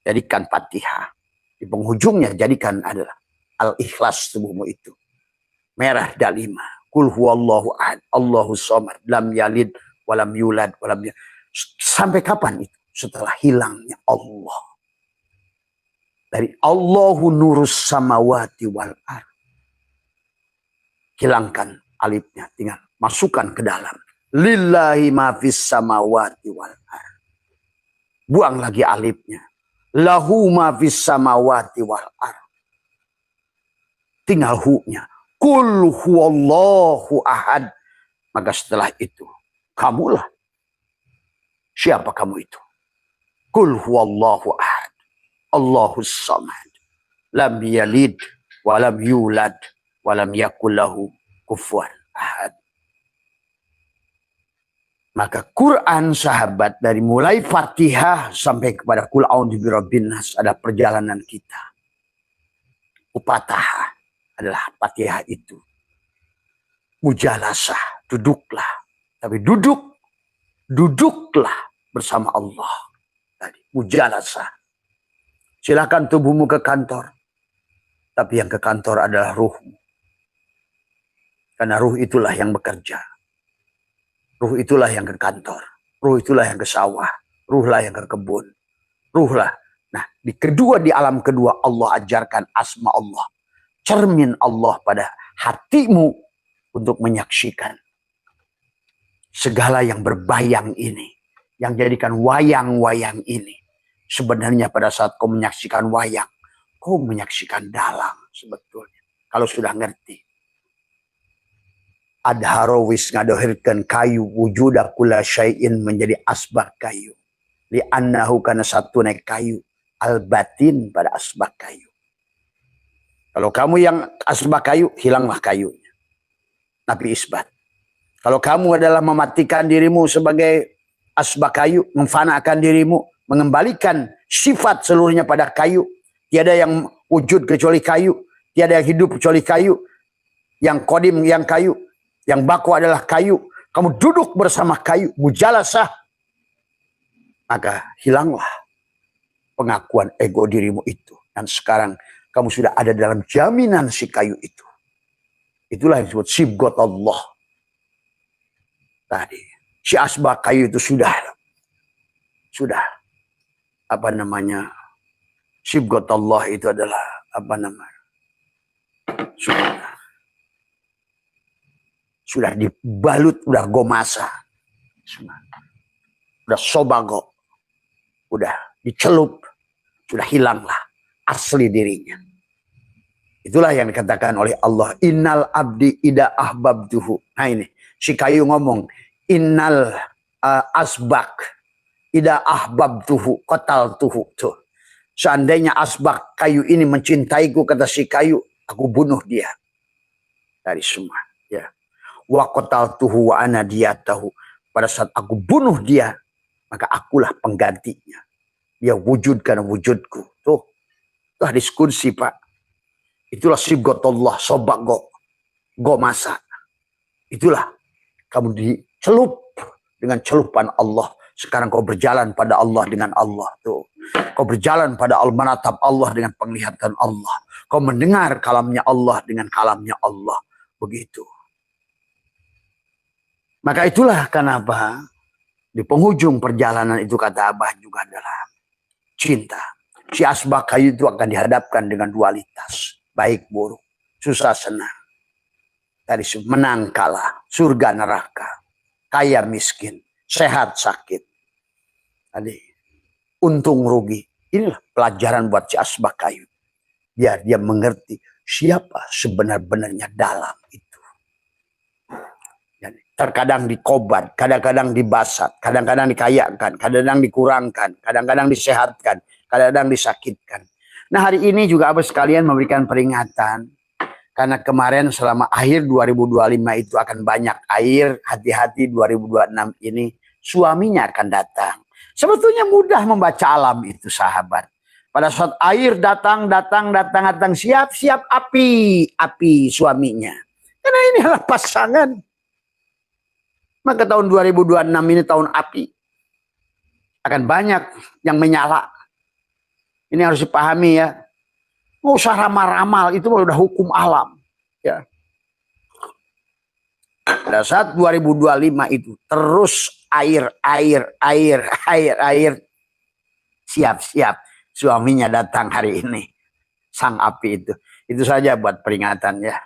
Jadikan Fatihah. Di penghujungnya jadikan adalah al-ikhlas tubuhmu itu. Merah dalima. Kul huwallahu ahad, Allahu somad, lam yalid, walam yulad, walam yulad. Sampai kapan itu? Setelah hilangnya Allah. Dari Allahu nurus samawati wal ard. Hilangkan alifnya, tinggal masukkan ke dalam. Lillahi ma fis samawati wal ard. Buang lagi alifnya. Lahu ma fis samawati wal ard. Tinggal hu-nya. Kul huwallahu ahad. Maka setelah itu, kamulah. Siapa kamu itu? Kul huwallahu ahad. Allahus samad. Lam yalid, walam yulad, walam yakul lahu kufuwan ahad. Maka Quran sahabat dari mulai Fatihah sampai kepada Qul a'udzu birabbin nas ada perjalanan kita. Upatah adalah Fatihah itu. Mujalasah, duduklah. Tapi duduklah bersama Allah. Tadi mujalasah. Silakan tubuhmu ke kantor. Tapi yang ke kantor adalah ruhmu. Karena ruh itulah yang bekerja. Ruh itulah yang ke kantor. Ruh itulah yang ke sawah. Ruhlah yang ke kebun. Ruhlah. Nah, di alam kedua Allah ajarkan asma Allah. Cermin Allah pada hatimu untuk menyaksikan segala yang berbayang ini. Yang jadikan wayang-wayang ini. Sebenarnya pada saat kau menyaksikan wayang, kau menyaksikan dalang sebetulnya. Kalau sudah ngerti. Adharawis ngadohirkan kayu wujuda kula syai'in menjadi asbak kayu. Li'annahu karena satu naik kayu. Al-batin pada asbak kayu. Kalau kamu yang asbak kayu, hilanglah kayunya. Nabi isbat. Kalau kamu adalah mematikan dirimu sebagai asbak kayu, memfanakan dirimu, mengembalikan sifat seluruhnya pada kayu. Tiada yang wujud kecuali kayu. Tiada yang hidup kecuali kayu. Yang kodim yang kayu. Yang baku adalah kayu. Kamu duduk bersama kayu. Mujalasah. Maka hilanglah pengakuan ego dirimu itu. Dan sekarang kamu sudah ada dalam jaminan si kayu itu. Itulah yang disebut sibgot Allah. Tadi. Si asbak kayu itu sudah. Apa namanya. Sibgot Allah itu adalah. Apa namanya. Sudah dibalut. Sudah gomasa. Sudah sobago. Udah dicelup. Sudah hilanglah asli dirinya. Itulah yang dikatakan oleh Allah. Innal abdi ida ahbabtuhu. Nah ini. Si kayu ngomong. Innal asbak ida ahbabtuhu qataltuhu. Tuh. Seandainya asbak kayu ini mencintaiku, kata si kayu, aku bunuh dia. Dari semua. Ya. Wa qataltuhu wa ana diyatahu. Pada saat aku bunuh dia, maka akulah penggantinya. Dia wujudkan wujudku. Tuh. Itu hadis kursi, Pak. Itulah sibghatullah, sobak go masa. Itulah kamu dicelup dengan celupan Allah. Sekarang kau berjalan pada Allah dengan Allah. Tuh. Kau berjalan pada al-manatab Allah dengan penglihatan Allah. Kau mendengar kalamnya Allah dengan kalamnya Allah. Begitu. Maka itulah kenapa di penghujung perjalanan itu kata Abah juga adalah cinta. Si asbak kayu itu akan dihadapkan dengan dualitas. Baik buruk, susah senang. Tadi menang kalah, surga neraka, kaya miskin, sehat sakit. Tadi untung rugi. Inilah pelajaran buat si asbak kayu. Biar dia mengerti siapa sebenar-benarnya dalam itu. Terkadang dikobat, kadang-kadang dibasat, kadang-kadang dikayakan, kadang-kadang dikurangkan, kadang-kadang disehatkan, kadang-kadang disakitkan. Nah hari ini juga Abah sekalian memberikan peringatan Karena kemarin selama akhir 2025 itu akan banyak air, hati-hati 2026 ini suaminya akan datang. Sebetulnya mudah membaca alam itu sahabat. Pada saat air datang, siap-siap api suaminya. Karena ini adalah pasangan. Maka tahun 2026 ini tahun api. Akan banyak yang menyala. Ini harus dipahami ya. Nggak usah ramal-ramal, itu udah hukum alam. Ya. Pada saat 2025 itu terus air. Siap-siap suaminya datang hari ini. Sang api itu. Itu saja buat peringatan ya.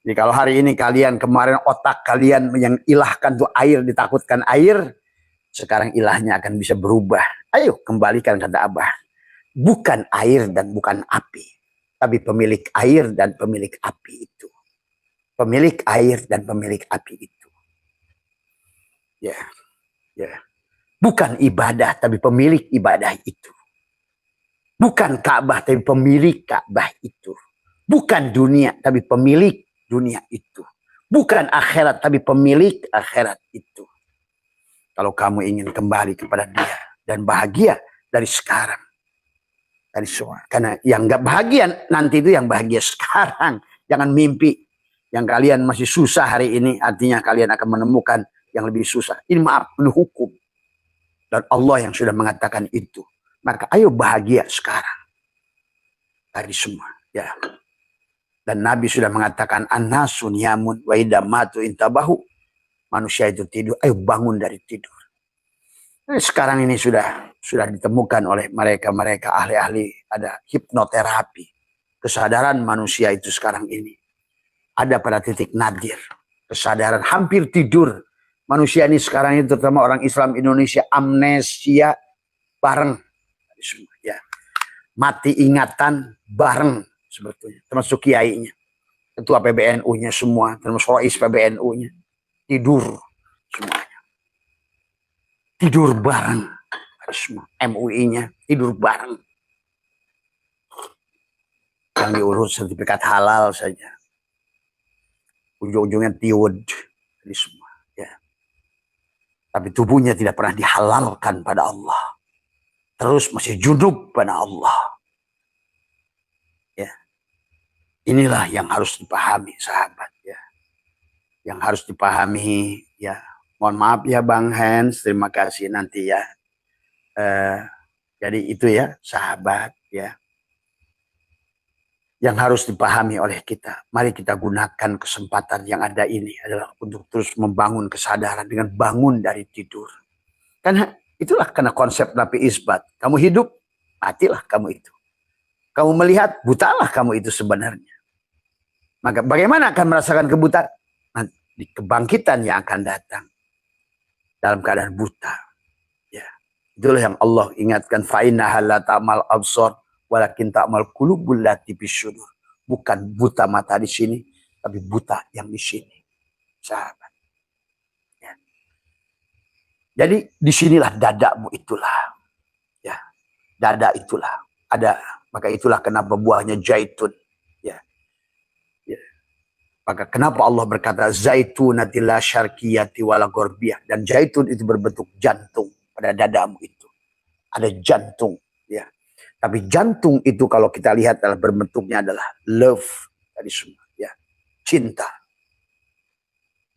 Jadi kalau hari ini kemarin otak kalian yang ilahkan tuh air, ditakutkan air. Sekarang ilahnya akan bisa berubah. Ayo kembalikan kata Abah. Bukan air dan bukan api. Tapi pemilik air dan pemilik api itu. Pemilik air dan pemilik api itu. Ya. Bukan ibadah tapi pemilik ibadah itu. Bukan Ka'bah tapi pemilik Ka'bah itu. Bukan dunia tapi pemilik dunia itu. Bukan akhirat tapi pemilik akhirat itu. Kalau kamu ingin kembali kepada dia dan bahagia dari sekarang. Dari semua. Karena yang gak bahagia nanti itu yang bahagia sekarang. Jangan mimpi. Yang kalian masih susah hari ini. Artinya kalian akan menemukan yang lebih susah. Ini maaf, ini hukum. Dan Allah yang sudah mengatakan itu. Maka ayo bahagia sekarang. Dari semua. Ya. Dan Nabi sudah mengatakan. An-nasun yamun wa idamatu intabahu. Manusia itu tidur. Ayo bangun dari tidur. Sekarang ini sudah ditemukan oleh mereka ahli-ahli, ada hipnoterapi. Kesadaran manusia itu sekarang ini ada pada titik nadir. Kesadaran hampir tidur. Manusia ini sekarang ini terutama orang Islam Indonesia amnesia bareng. Ya. Mati ingatan bareng sebetulnya. Termasuk kiainya. Ketua PBNU-nya semua. Termasuk Rais PBNU-nya. Tidur semuanya. Tidur bareng. MUI-nya tidur bareng. Yang diurus sertifikat halal saja. Ujung-ujungnya tiud. Jadi semua. Ya. Tapi tubuhnya tidak pernah dihalalkan pada Allah. Terus masih junub pada Allah. Ya. Inilah yang harus dipahami sahabat. Ya. Yang harus dipahami ya. Mohon maaf ya Bang Hans, terima kasih nanti ya. Jadi itu ya sahabat ya. Yang harus dipahami oleh kita. Mari kita gunakan kesempatan yang ada ini adalah untuk terus membangun kesadaran dengan bangun dari tidur. Karena itulah karena konsep Nabi Isbat. Kamu hidup, matilah kamu itu. Kamu melihat, butalah kamu itu sebenarnya. Maka bagaimana akan merasakan kebutaan? Nanti kebangkitan yang akan datang. Dalam keadaan buta. Ya. Itulah yang Allah ingatkan. Fa'innaha la ta'mal absar walakin ta'mal qulubul lati bisyudur. Bukan buta mata di sini, tapi buta yang di sini. Sahabat. Ya. Jadi disinilah dadamu itulah. Ya. Dada itulah. Ada. Maka itulah kenapa buahnya zaitun. Ya. Ya. Maka kenapa Allah berkata zaitunati la syarqiyati wala gharbiyah, dan zaitun itu berbentuk jantung pada dadamu itu. Ada jantung ya. Tapi jantung itu kalau kita lihat adalah berbentuknya adalah love dari semua ya. Cinta.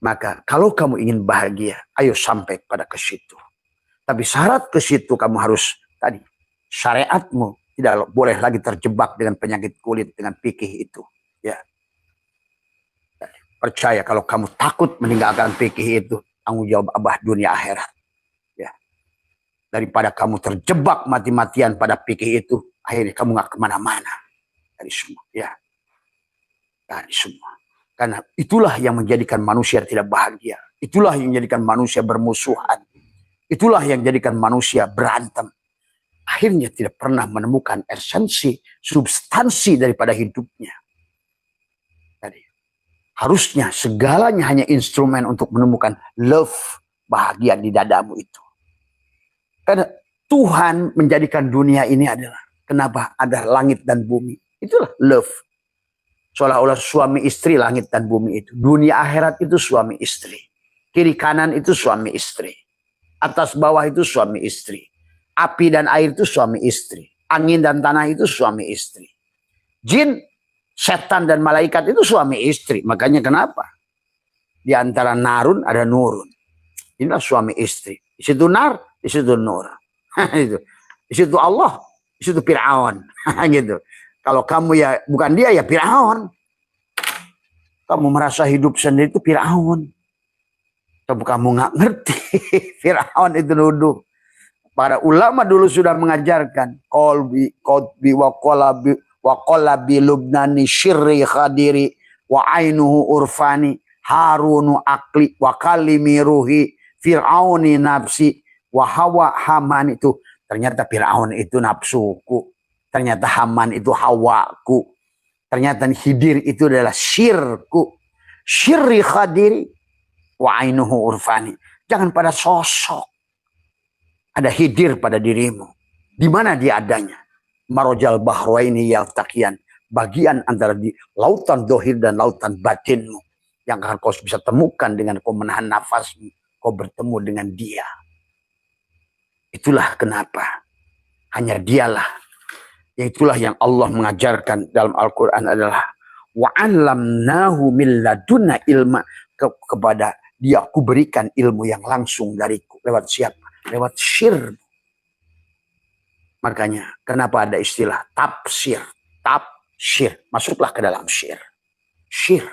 Maka kalau kamu ingin bahagia, ayo sampai pada ke situ. Tapi syarat ke situ kamu harus tadi syariatmu tidak boleh lagi terjebak dengan penyakit kulit dengan fikih itu ya. Percaya kalau kamu takut meninggalkan fikih itu, tanggung jawab Abah dunia akhirat. Ya. Daripada kamu terjebak mati-matian pada fikih itu, akhirnya kamu gak kemana-mana. Dari semua. Ya. Dari semua. Karena itulah yang menjadikan manusia tidak bahagia. Itulah yang menjadikan manusia bermusuhan. Itulah yang menjadikan manusia berantem. Akhirnya tidak pernah menemukan esensi, substansi daripada hidupnya. Tadi. Harusnya segalanya hanya instrumen untuk menemukan love, bahagia di dadamu itu. Karena Tuhan menjadikan dunia ini adalah kenapa ada langit dan bumi. Itulah love. Seolah-olah suami istri langit dan bumi itu. Dunia akhirat itu suami istri. Kiri kanan itu suami istri. Atas bawah itu suami istri. Api dan air itu suami istri. Angin dan tanah itu suami istri. Jin, setan dan malaikat itu suami istri. Makanya kenapa? Di antara narun ada nurun. Inilah suami istri. Di situ nar, di situ nur. Di situ Allah, di situ Fir'aun. Gitu. Kalau kamu ya bukan dia ya Fir'aun. Kamu merasa hidup sendiri itu Fir'aun. Tapi kamu nggak ngerti. Fir'aun itu nuduh. Para ulama dulu sudah mengajarkan. Qolbi wa qolabi lubnani syirri khadiri wa ainuhu urfani harunu akli wa kalimi ruhi Fir'auni nafsi wa hawa haman itu. Ternyata Fir'aun itu nafsuku. Ternyata Haman itu hawaku. Ternyata Khidir itu adalah syirku. Syirri khadiri wa ainuhu urfani. Jangan pada sosok. Ada Khidir pada dirimu. Di mana dia adanya? Marojal bahraini yaltaqiyan. Bagian antara di lautan dohir dan lautan batinmu. Yang akan kau bisa temukan dengan kau menahan nafasmu. Kau bertemu dengan dia. Itulah kenapa. Hanya dialah. Itulah yang Allah mengajarkan dalam Al-Quran adalah wa'allamnahu min ladunna ilma, kepada dia aku berikan ilmu yang langsung dariku. Lewat siapa? Lewat syir. Makanya kenapa ada istilah tafsir, tafsir, masuklah ke dalam syir. Syir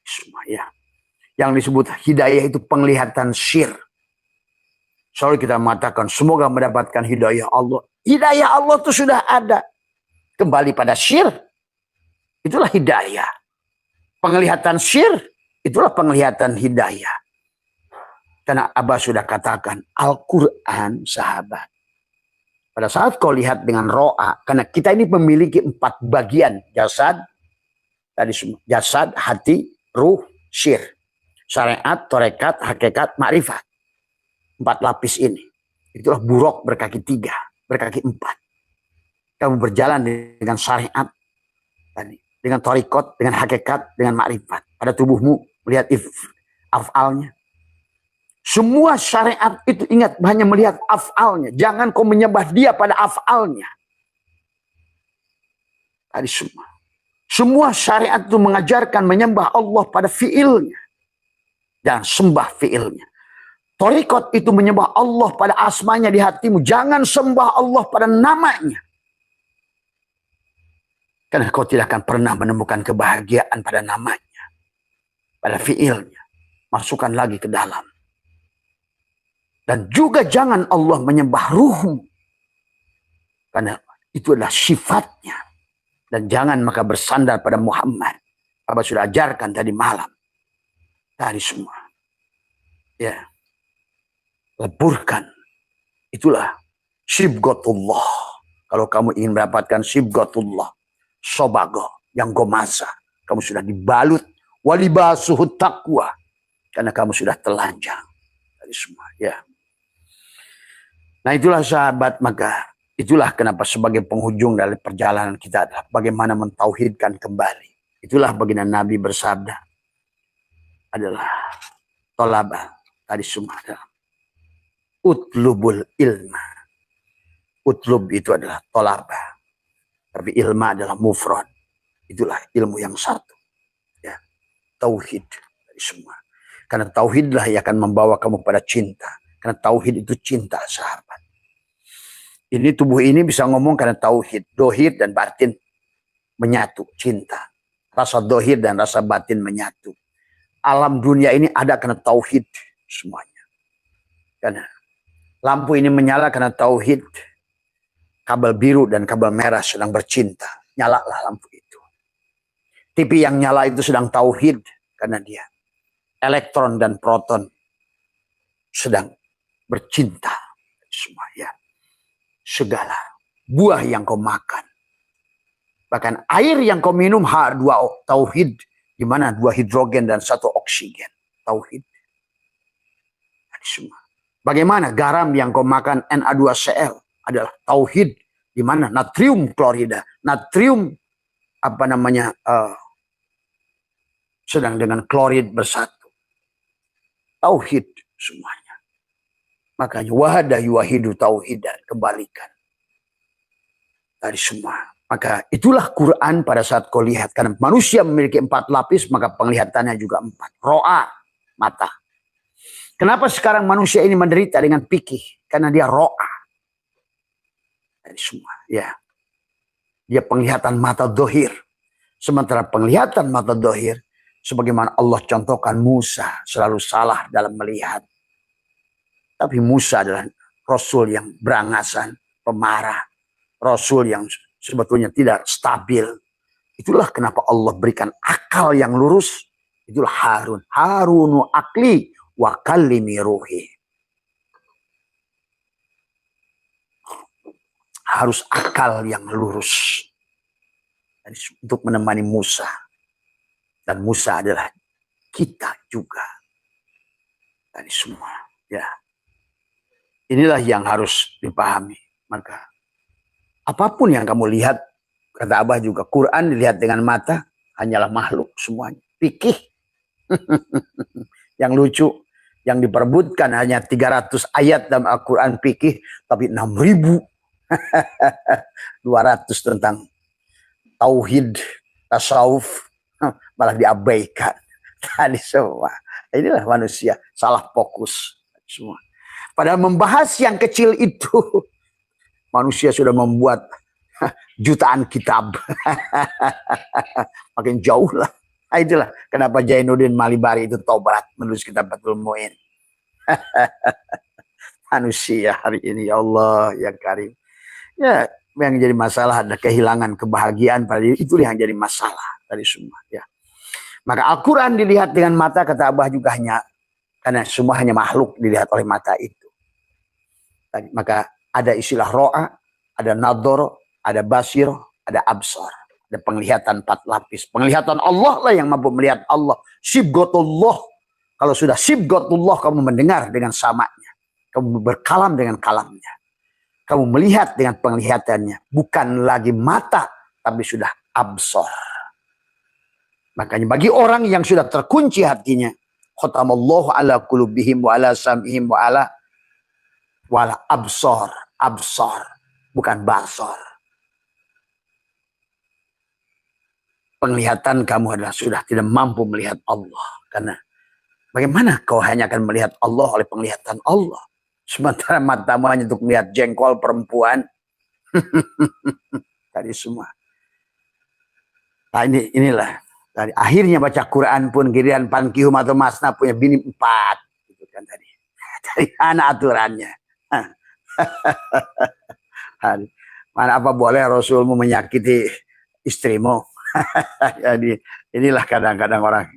semua ya. Yang disebut hidayah itu penglihatan syir. Selalu kita mengatakan semoga mendapatkan hidayah Allah. Hidayah Allah itu sudah ada. Kembali pada syir. Itulah hidayah. Penglihatan syir. Itulah penglihatan hidayah. Karena Abah sudah katakan. Al-Quran sahabat. Pada saat kau lihat dengan ro'a. Karena kita ini memiliki 4 bagian. Jasad. Tadi semua. Jasad, hati, ruh, syir. Syariat, torekat, hakikat, ma'rifat. 4 lapis ini. Itulah buruk berkaki 3. Berkaki 4. Kamu berjalan dengan syariat tadi, dengan torikot, dengan hakikat, dengan makrifat. Pada tubuhmu melihat af'alnya. Semua syariat itu ingat hanya melihat af'alnya. Jangan kau menyembah dia pada af'alnya. Tadi semua. Semua syariat itu mengajarkan menyembah Allah pada fi'ilnya. Jangan sembah fi'ilnya. Torikot itu menyembah Allah pada asmanya di hatimu. Jangan sembah Allah pada namanya. Karena kau tidak akan pernah menemukan kebahagiaan pada namanya. Pada fiilnya. Masukkan lagi ke dalam. Dan juga jangan Allah menyembah ruhmu. Karena itu adalah sifatnya. Dan jangan maka bersandar pada Muhammad. Abah sudah ajarkan tadi malam. Tadi semua. Ya. Leburkan. Itulah sibghatullah. Kalau kamu ingin mendapatkan sibghatullah, sobago yang gomasa, kamu sudah dibalut walibasuhut taqwa, karena kamu sudah telanjang dari semua ya. Nah itulah sahabat, maka itulah kenapa sebagai penghujung dari perjalanan kita adalah bagaimana mentauhidkan kembali. Itulah baginda Nabi bersabda adalah tolabah tadi semua adalah utlubul ilma. Utlub itu adalah tolabah. Tapi ilma adalah mufrad. Itulah ilmu yang satu. Ya. Tauhid dari semua. Karena tauhidlah yang akan membawa kamu pada cinta. Karena tauhid itu cinta sahabat. Ini tubuh ini bisa ngomong karena tauhid. Dohir dan batin menyatu. Cinta. Rasa dohir dan rasa batin menyatu. Alam dunia ini ada karena tauhid semuanya. Karena lampu ini menyala karena tauhid. Kabel biru dan kabel merah sedang bercinta. Nyalalah lampu itu. TV yang nyala itu sedang tauhid. Karena dia. Elektron dan proton sedang bercinta. Semua ya. Segala buah yang kau makan. Bahkan air yang kau minum H2 tauhid. Di mana 2 hidrogen dan 1 oksigen. Tauhid. Semua. Bagaimana garam yang kau makan Na2Cl adalah tauhid, di mana natrium klorida, natrium sedang dengan klorid bersatu. Tauhid semuanya. Makanya wahada yuwahidu tauhidan, kebalikan dari semua. Maka itulah Quran pada saat kau lihat. Karena manusia memiliki 4 lapis, maka penglihatannya juga 4. Ro'a, mata. Kenapa sekarang manusia ini menderita dengan fikih? Karena dia ro'a. Dari semua, ya. Dia penglihatan mata dohir. Sementara penglihatan mata dohir, sebagaimana Allah contohkan Musa selalu salah dalam melihat. Tapi Musa adalah Rasul yang berangasan, pemarah. Rasul yang sebetulnya tidak stabil. Itulah kenapa Allah berikan akal yang lurus. Itulah Harun. Harunu akli wa kallimi ruhi. Harus akal yang lurus untuk menemani Musa. Dan Musa adalah kita juga. Dari semua. Ya. Inilah yang harus dipahami. Maka apapun yang kamu lihat, kata Abah juga, Quran dilihat dengan mata hanyalah makhluk semuanya. Fikih. Yang lucu, yang diperebutkan hanya 300 ayat dalam Al-Quran fikih, tapi 6.200 tentang tauhid, tasawuf, malah diabaikan. Tadi semua. Inilah manusia, salah fokus semua. Padahal membahas yang kecil itu, manusia sudah membuat jutaan kitab. Makin jauh lah. Nah, itulah kenapa Jainuddin Malibari itu tobat menulis kitab Fathul Mu'in. Manusia hari ini, ya Allah, ya Karim. Ya, yang jadi masalah ada kehilangan kebahagiaan pada diri, itu yang jadi masalah dari semua. Ya. Maka Al-Quran dilihat dengan mata, kata Abah juga hanya, karena semua hanya makhluk dilihat oleh mata itu. Maka ada istilah ro'a, ada nador, ada basir, ada absar. Ada penglihatan 4 lapis. Penglihatan Allah lah yang mampu melihat Allah. Sibghatullah. Kalau sudah sibghatullah, kamu mendengar dengan samanya. Kamu berkalam dengan kalamnya. Kamu melihat dengan penglihatannya. Bukan lagi mata, tapi sudah absar. Makanya bagi orang yang sudah terkunci hatinya, khatamallahu ala qulubihim wa ala sam'ihim wa ala absar. Absar, bukan basar. Penglihatan kamu adalah sudah tidak mampu melihat Allah. Karena bagaimana kau hanya akan melihat Allah oleh penglihatan Allah. Sementara matamu hanya untuk melihat jengkol perempuan. Tadi semua. Nah inilah. Tadi akhirnya baca Quran pun giliran pankihum atau masna punya bini 4. Gitu kan tadi. Dari anak aturannya. Mana apa boleh Rasulmu menyakiti istrimu. Jadi inilah kadang-kadang orang.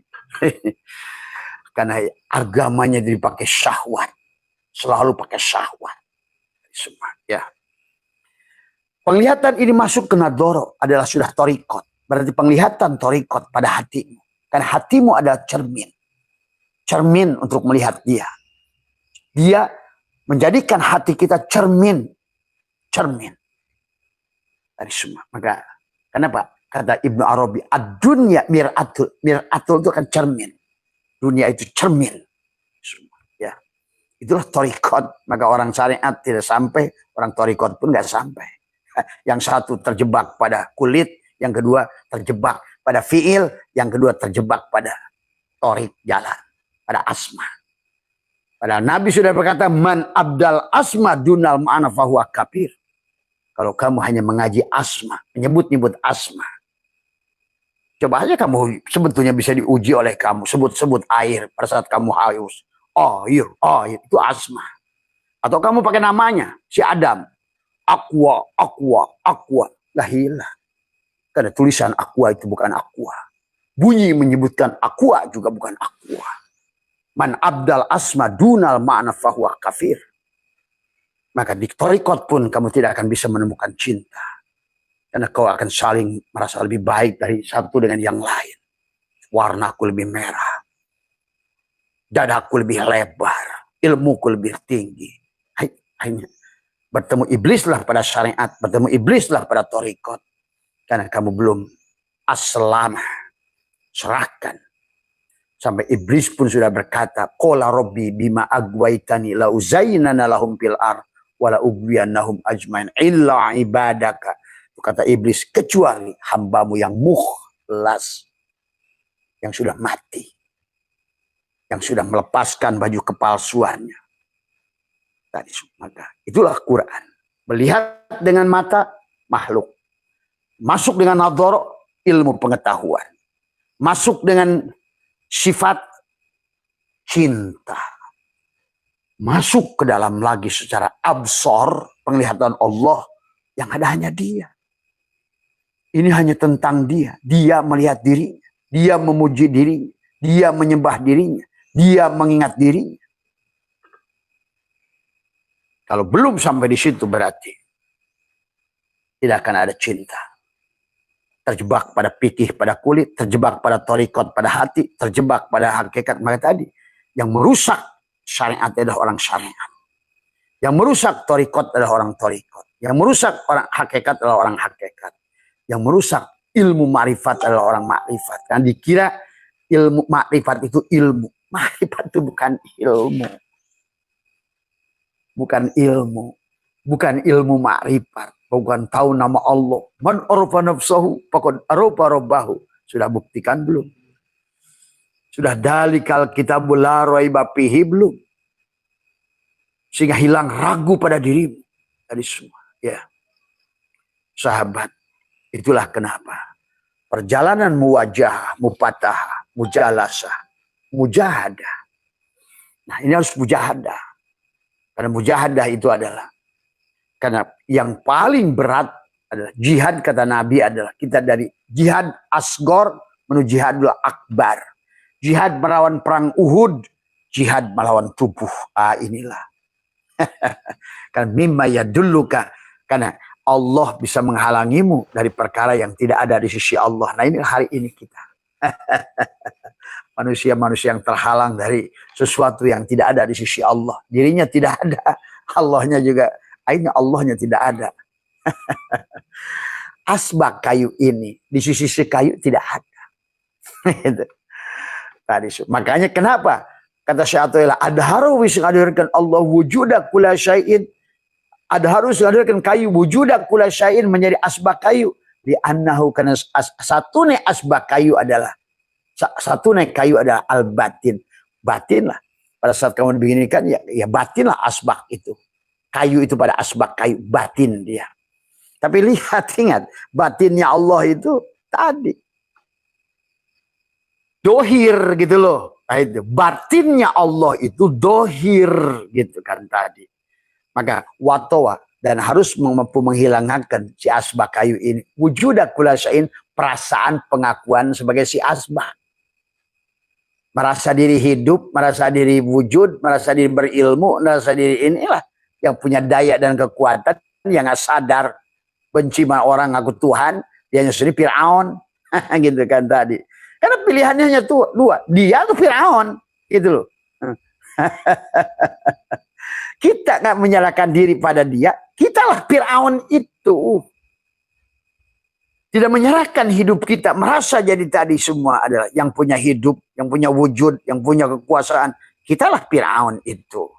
Karena agamanya dipakai syahwat. Selalu pakai syahwat. Semua, ya. Penglihatan ini masuk ke nadoro adalah sudah torikot. Berarti penglihatan torikot pada hatimu. Karena hatimu adalah cermin. Cermin untuk melihat dia. Dia menjadikan hati kita cermin. Cermin. Dari semua. Maka kenapa? Kata Ibnu Arabi, ad-dunya mir'atul. Mir'atul itu kan cermin. Dunia itu cermin. Ya. Itulah torikot. Maka orang syariat tidak sampai, orang torikot pun nggak sampai. Yang satu terjebak pada kulit, yang kedua terjebak pada fiil, yang kedua terjebak pada torik jalan, pada asma. Padahal Nabi sudah berkata, man abdal asma dunal ma'ana fahuwa kafir. Kalau kamu hanya mengaji asma, menyebut-nyebut asma. Coba aja kamu sebetulnya bisa diuji oleh kamu. Sebut-sebut air pada saat kamu haus. Air, itu asma. Atau kamu pakai namanya, si Adam. Aqua. Lah hilang. Karena tulisan aqua itu bukan aqua. Bunyi menyebutkan aqua juga bukan aqua. Man abdal asma dunal ma'na fahuwa kafir. Maka di torikot pun kamu tidak akan bisa menemukan cinta. Karena kau akan saling merasa lebih baik dari satu dengan yang lain. Warnaku lebih merah. Dadaku lebih lebar. Ilmuku lebih tinggi. Hanya bertemu iblislah pada syariat. Bertemu iblislah pada torikot. Karena kamu belum aslamah. Serahkan. Sampai iblis pun sudah berkata, qala rabbi bima agwaitani la uzayyinana lahum fil ar wa la ubwiyannahum ajmain illa ibadaka. Kata iblis, kecuali hambamu yang mukhlas, yang sudah mati, yang sudah melepaskan baju kepalsuannya. Tadi maka itulah Quran. Melihat dengan mata makhluk, masuk dengan nadhar ilmu pengetahuan, masuk dengan sifat cinta, masuk ke dalam lagi secara absor penglihatan Allah yang ada hanya Dia. Ini hanya tentang Dia. Dia melihat dirinya, Dia memuji dirinya, Dia menyembah dirinya, Dia mengingat dirinya. Kalau belum sampai di situ berarti tidak akan ada cinta. Terjebak pada fikih, pada kulit, terjebak pada thariqat, pada hati, terjebak pada hakikat. Maka tadi, yang merusak syariat adalah orang syariat. Yang merusak thariqat adalah orang thariqat. Yang merusak orang hakikat adalah orang hakikat. Yang merusak ilmu ma'rifat adalah orang ma'rifat. Kan dikira ilmu ma'rifat itu ilmu. Ma'rifat itu bukan ilmu. Bukan ilmu. Bukan ilmu ma'rifat. Bukan tahu nama Allah. Man arafa nafsahu faqad arafa rabbahu. Sudah buktikan belum? Sudah dalikal kitabul la raiba fihi belum? Sehingga hilang ragu pada dirimu. Tadi semua. Ya. Sahabat. Itulah kenapa. Perjalanan muwajah, mupatah, mujalasah, mujahadah. Nah ini harus mujahadah. Karena mujahadah itu adalah. Karena yang paling berat adalah jihad, kata Nabi, adalah kita dari jihad asgor menuju jihadul akbar. Jihad melawan perang Uhud, jihad melawan tubuh. Inilah. Karena mimma yadulluka, karena Allah bisa menghalangimu dari perkara yang tidak ada di sisi Allah. Nah ini hari ini kita. Manusia-manusia yang terhalang dari sesuatu yang tidak ada di sisi Allah. Dirinya tidak ada, Allahnya juga. Akhirnya Allahnya tidak ada. Asbak kayu ini di sisi kayu tidak ada. Tadi, makanya kenapa kata Syaikhullah adharu wis ngadirkan Allah wujuda kula syai'in. Adharu ngadirkan kayu wujuda kula syai'in menjadi asbak kayu. Di annahu karena satune asbak kayu adalah satune kayu adalah al batin. Batin lah. Pada saat kamu beginikan ya batin lah asbak itu. Kayu itu pada asbak kayu, batin dia. Tapi ingat, batinnya Allah itu tadi. Dohir gitu loh. Nah, itu. Batinnya Allah itu dohir gitu kan tadi. Maka watowa dan harus mampu menghilangkan si asbak kayu ini. Wujuda kulasain perasaan pengakuan sebagai si asbak. Merasa diri hidup, merasa diri wujud, merasa diri berilmu, merasa diri inilah. Yang punya daya dan kekuatan, yang gak sadar benci sama orang ngaku Tuhan, dia hanya sendiri Fir'aun, gitu kan tadi. Karena pilihannya hanya dua, dia atau Fir'aun, gitu loh. Kita gak menyalahkan diri pada dia, kitalah Fir'aun itu. Tidak menyerahkan hidup kita, merasa jadi tadi semua adalah yang punya hidup, yang punya wujud, yang punya kekuasaan, kitalah Fir'aun itu.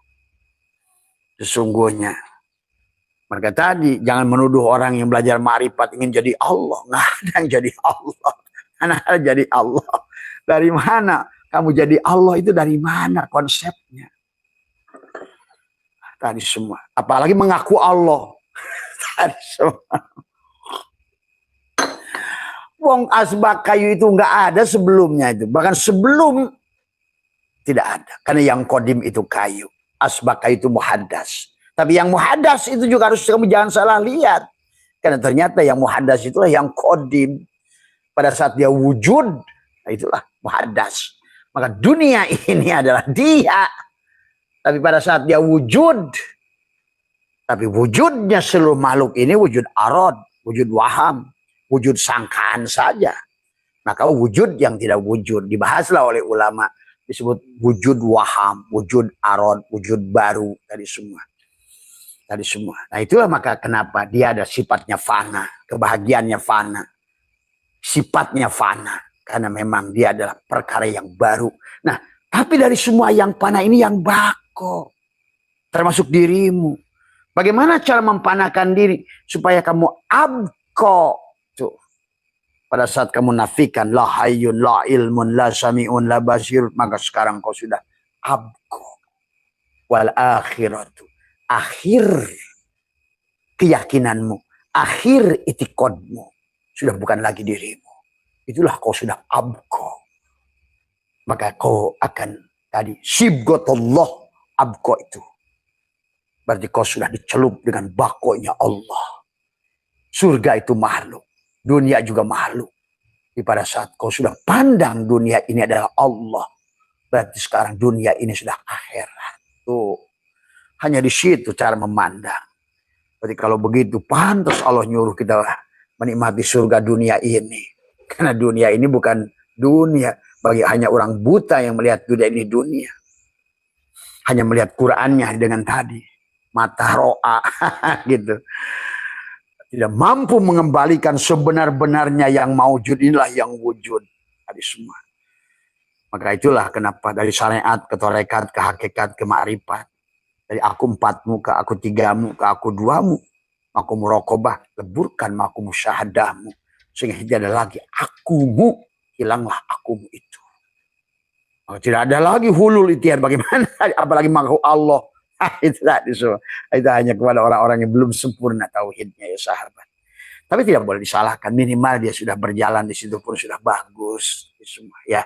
Sesungguhnya. Maka tadi jangan menuduh orang yang belajar ma'rifat ingin jadi Allah. Nggak ada yang jadi Allah. Nggak ada jadi Allah. Dari mana kamu jadi Allah itu dari mana konsepnya? Tadi semua. Apalagi mengaku Allah. Tadi semua. Wong asbak kayu itu nggak ada sebelumnya itu. Bahkan sebelum tidak ada. Karena yang kodim itu kayu. Asbak kayu itu muhaddas. Tapi yang muhaddas itu juga harus kamu jangan salah lihat. Karena ternyata yang muhaddas itulah yang kodim. Pada saat dia wujud, itulah muhaddas. Maka dunia ini adalah dia. Tapi pada saat dia wujud, tapi wujudnya seluruh makhluk ini wujud arad, wujud waham, wujud sangkaan saja. Maka wujud yang tidak wujud dibahaslah oleh ulama. Disebut wujud waham, wujud arad, wujud baru, tadi semua. Tadi semua. Nah itulah maka kenapa dia ada sifatnya fana, kebahagiaannya fana, sifatnya fana. Karena memang dia adalah perkara yang baru. Nah, tapi dari semua yang panah ini yang bako. Termasuk dirimu. Bagaimana cara mempanahkan diri supaya kamu abko? Tuh. Pada saat kamu nafikan la hayyun, la ilmun, la sami'un, la basir, maka sekarang kau sudah abko. Wal akhiratu. Akhir keyakinanmu, akhir itikodmu sudah bukan lagi dirimu. Itulah kau sudah abko. Maka kau akan tadi sibghatullah abko itu. Berarti kau sudah dicelup dengan bakonya Allah. Surga itu makhluk. Dunia juga makhluk. Di pada saat kau sudah pandang dunia ini adalah Allah. Berarti sekarang dunia ini sudah akhirat. Tuh. Hanya di situ cara memandang. Berarti kalau begitu pantas Allah nyuruh kita menikmati surga dunia ini. Karena dunia ini bukan dunia. Bagi hanya orang buta yang melihat dunia ini dunia. Hanya melihat Qur'annya dengan tadi. Mata ro'a gitu. Tidak mampu mengembalikan sebenar-benarnya yang maujud, inilah yang wujud. Tadi semua. Maka itulah kenapa dari syariat ke tarekat, ke hakikat, ke ma'rifat. Dari aku empatmu, ke aku tigamu, ke aku duamu. Aku muraqabah, leburkan aku musyahadahmu. Sehingga tidak ada lagi akumu, hilanglah akumu itu. Maka tidak ada lagi hulul itiar, bagaimana? Apalagi makhluk Allah. Itu tadi semua. Itu hanya kepada orang-orang yang belum sempurna tauhidnya ya sahabat. Tapi tidak boleh disalahkan. Minimal dia sudah berjalan di situ pun sudah bagus. Semua ya.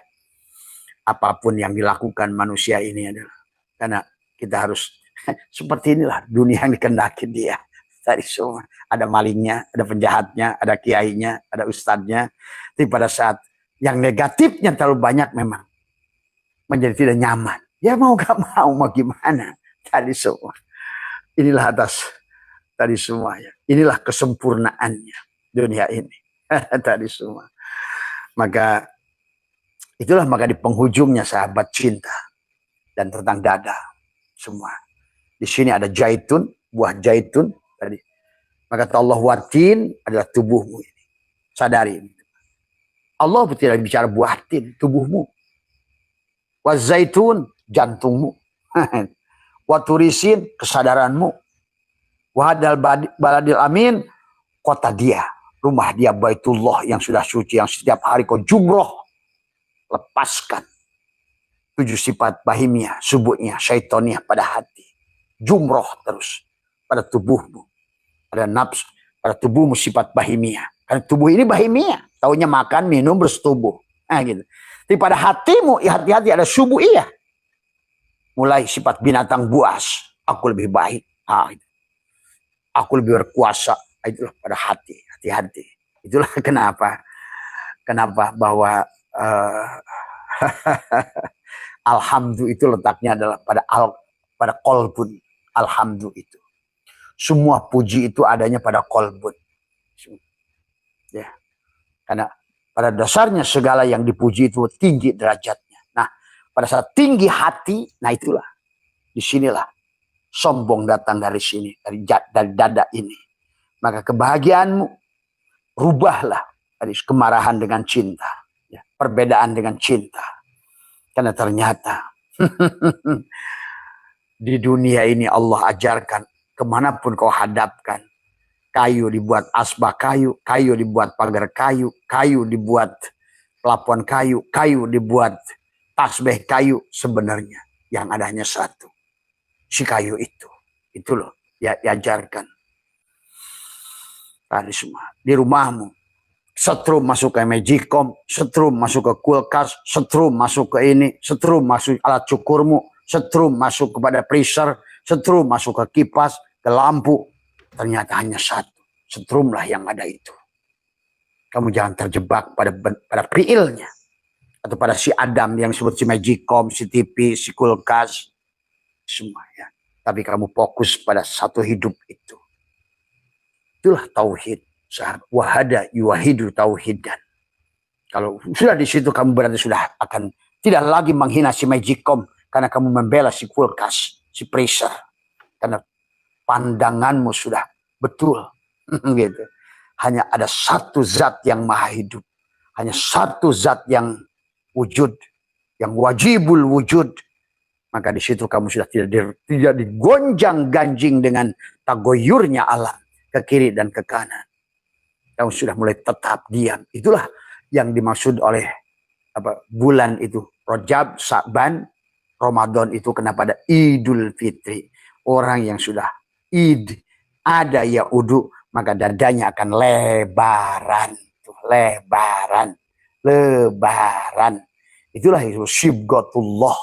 Apapun yang dilakukan manusia ini adalah karena kita harus seperti inilah dunia yang dikehendaki dia. Tadi semua ada malingnya, ada penjahatnya, ada kiainya, ada ustadznya. Tapi pada saat yang negatifnya terlalu banyak memang menjadi tidak nyaman. Ya mau gak mau gimana. Tadi semua. Inilah atas tadi semua ya. Inilah kesempurnaannya dunia ini. Tadi semua. Maka itulah maka di penghujungnya sahabat cinta dan tentang dada semua. Di sini ada jaitun, buah jaitun tadi. Maka Allah watin adalah tubuhmu ini. Sadari ini. Allah tidak bicara buah tin, tubuhmu. Wazaitun, jantungmu. Waturisin, kesadaranmu. Wahadal baladil amin, kota dia. Rumah dia Baitullah yang sudah suci, yang setiap hari kau jumroh. Lepaskan 7 sifat bahimia, subutnya, syaitoniah pada hati. Jumroh terus pada tubuhmu. Pada nafsu, pada tubuhmu sifat bahimia. Karena tubuh ini bahimia. Taunya makan, minum, bersetubuh. Nah gitu. Tapi pada hatimu, ya hati-hati ada subuh iya. Mulai sifat binatang buas. Aku lebih baik. Nah, gitu. Aku lebih berkuasa. Itulah pada hati. Hati-hati. Itulah kenapa. Kenapa bahwa alhamdulillah itu letaknya adalah pada qalbun. Alhamdulillah itu. Semua puji itu adanya pada qalbun. Ya. Karena pada dasarnya segala yang dipuji itu tinggi derajatnya. Nah, pada saat tinggi hati, nah itulah. Disinilah sombong datang dari sini, dari dada ini. Maka kebahagiaanmu rubahlah dari kemarahan dengan cinta. Ya, perbedaan dengan cinta. Karena ternyata di dunia ini Allah ajarkan kemanapun kau hadapkan. Kayu dibuat asbak kayu, kayu dibuat pagar kayu, kayu dibuat pelapuan kayu, kayu dibuat tasbih kayu. Sebenarnya yang ada hanya satu. Si kayu itu. Itu loh ya diajarkan. Tadi semua. Di rumahmu. Setrum masuk ke magicom, setrum masuk ke kulkas, setrum masuk ke ini, setrum masuk alat cukurmu, setrum masuk kepada freezer, setrum masuk ke kipas, ke lampu. Ternyata hanya satu. Setrumlah yang ada itu. Kamu jangan terjebak pada priilnya. Atau pada si Adam yang disebut si magicom, si TV, si kulkas. Semuanya. Tapi kamu fokus pada satu hidup itu. Itulah tauhid. Wahada yuwahidu tauhidan. Kalau sudah di situ kamu berarti sudah akan tidak lagi menghina si magicom karena kamu membela si kulkas, si freezer. Karena pandanganmu sudah betul gitu. Hanya ada satu zat yang maha hidup. hanya satu zat yang wujud, yang wajibul wujud, maka di situ kamu sudah tidak digonjang-ganjing dengan tagoyurnya alam ke kiri dan ke kanan. Kamu sudah mulai tetap diam. Itulah yang dimaksud oleh bulan itu. Rajab, Sa'ban, Ramadan itu kenapa ada Idul Fitri. Orang yang sudah id, ada ya udu, maka dadanya akan lebaran. Lebaran. Lebaran. Itulah itu Sibghatullah.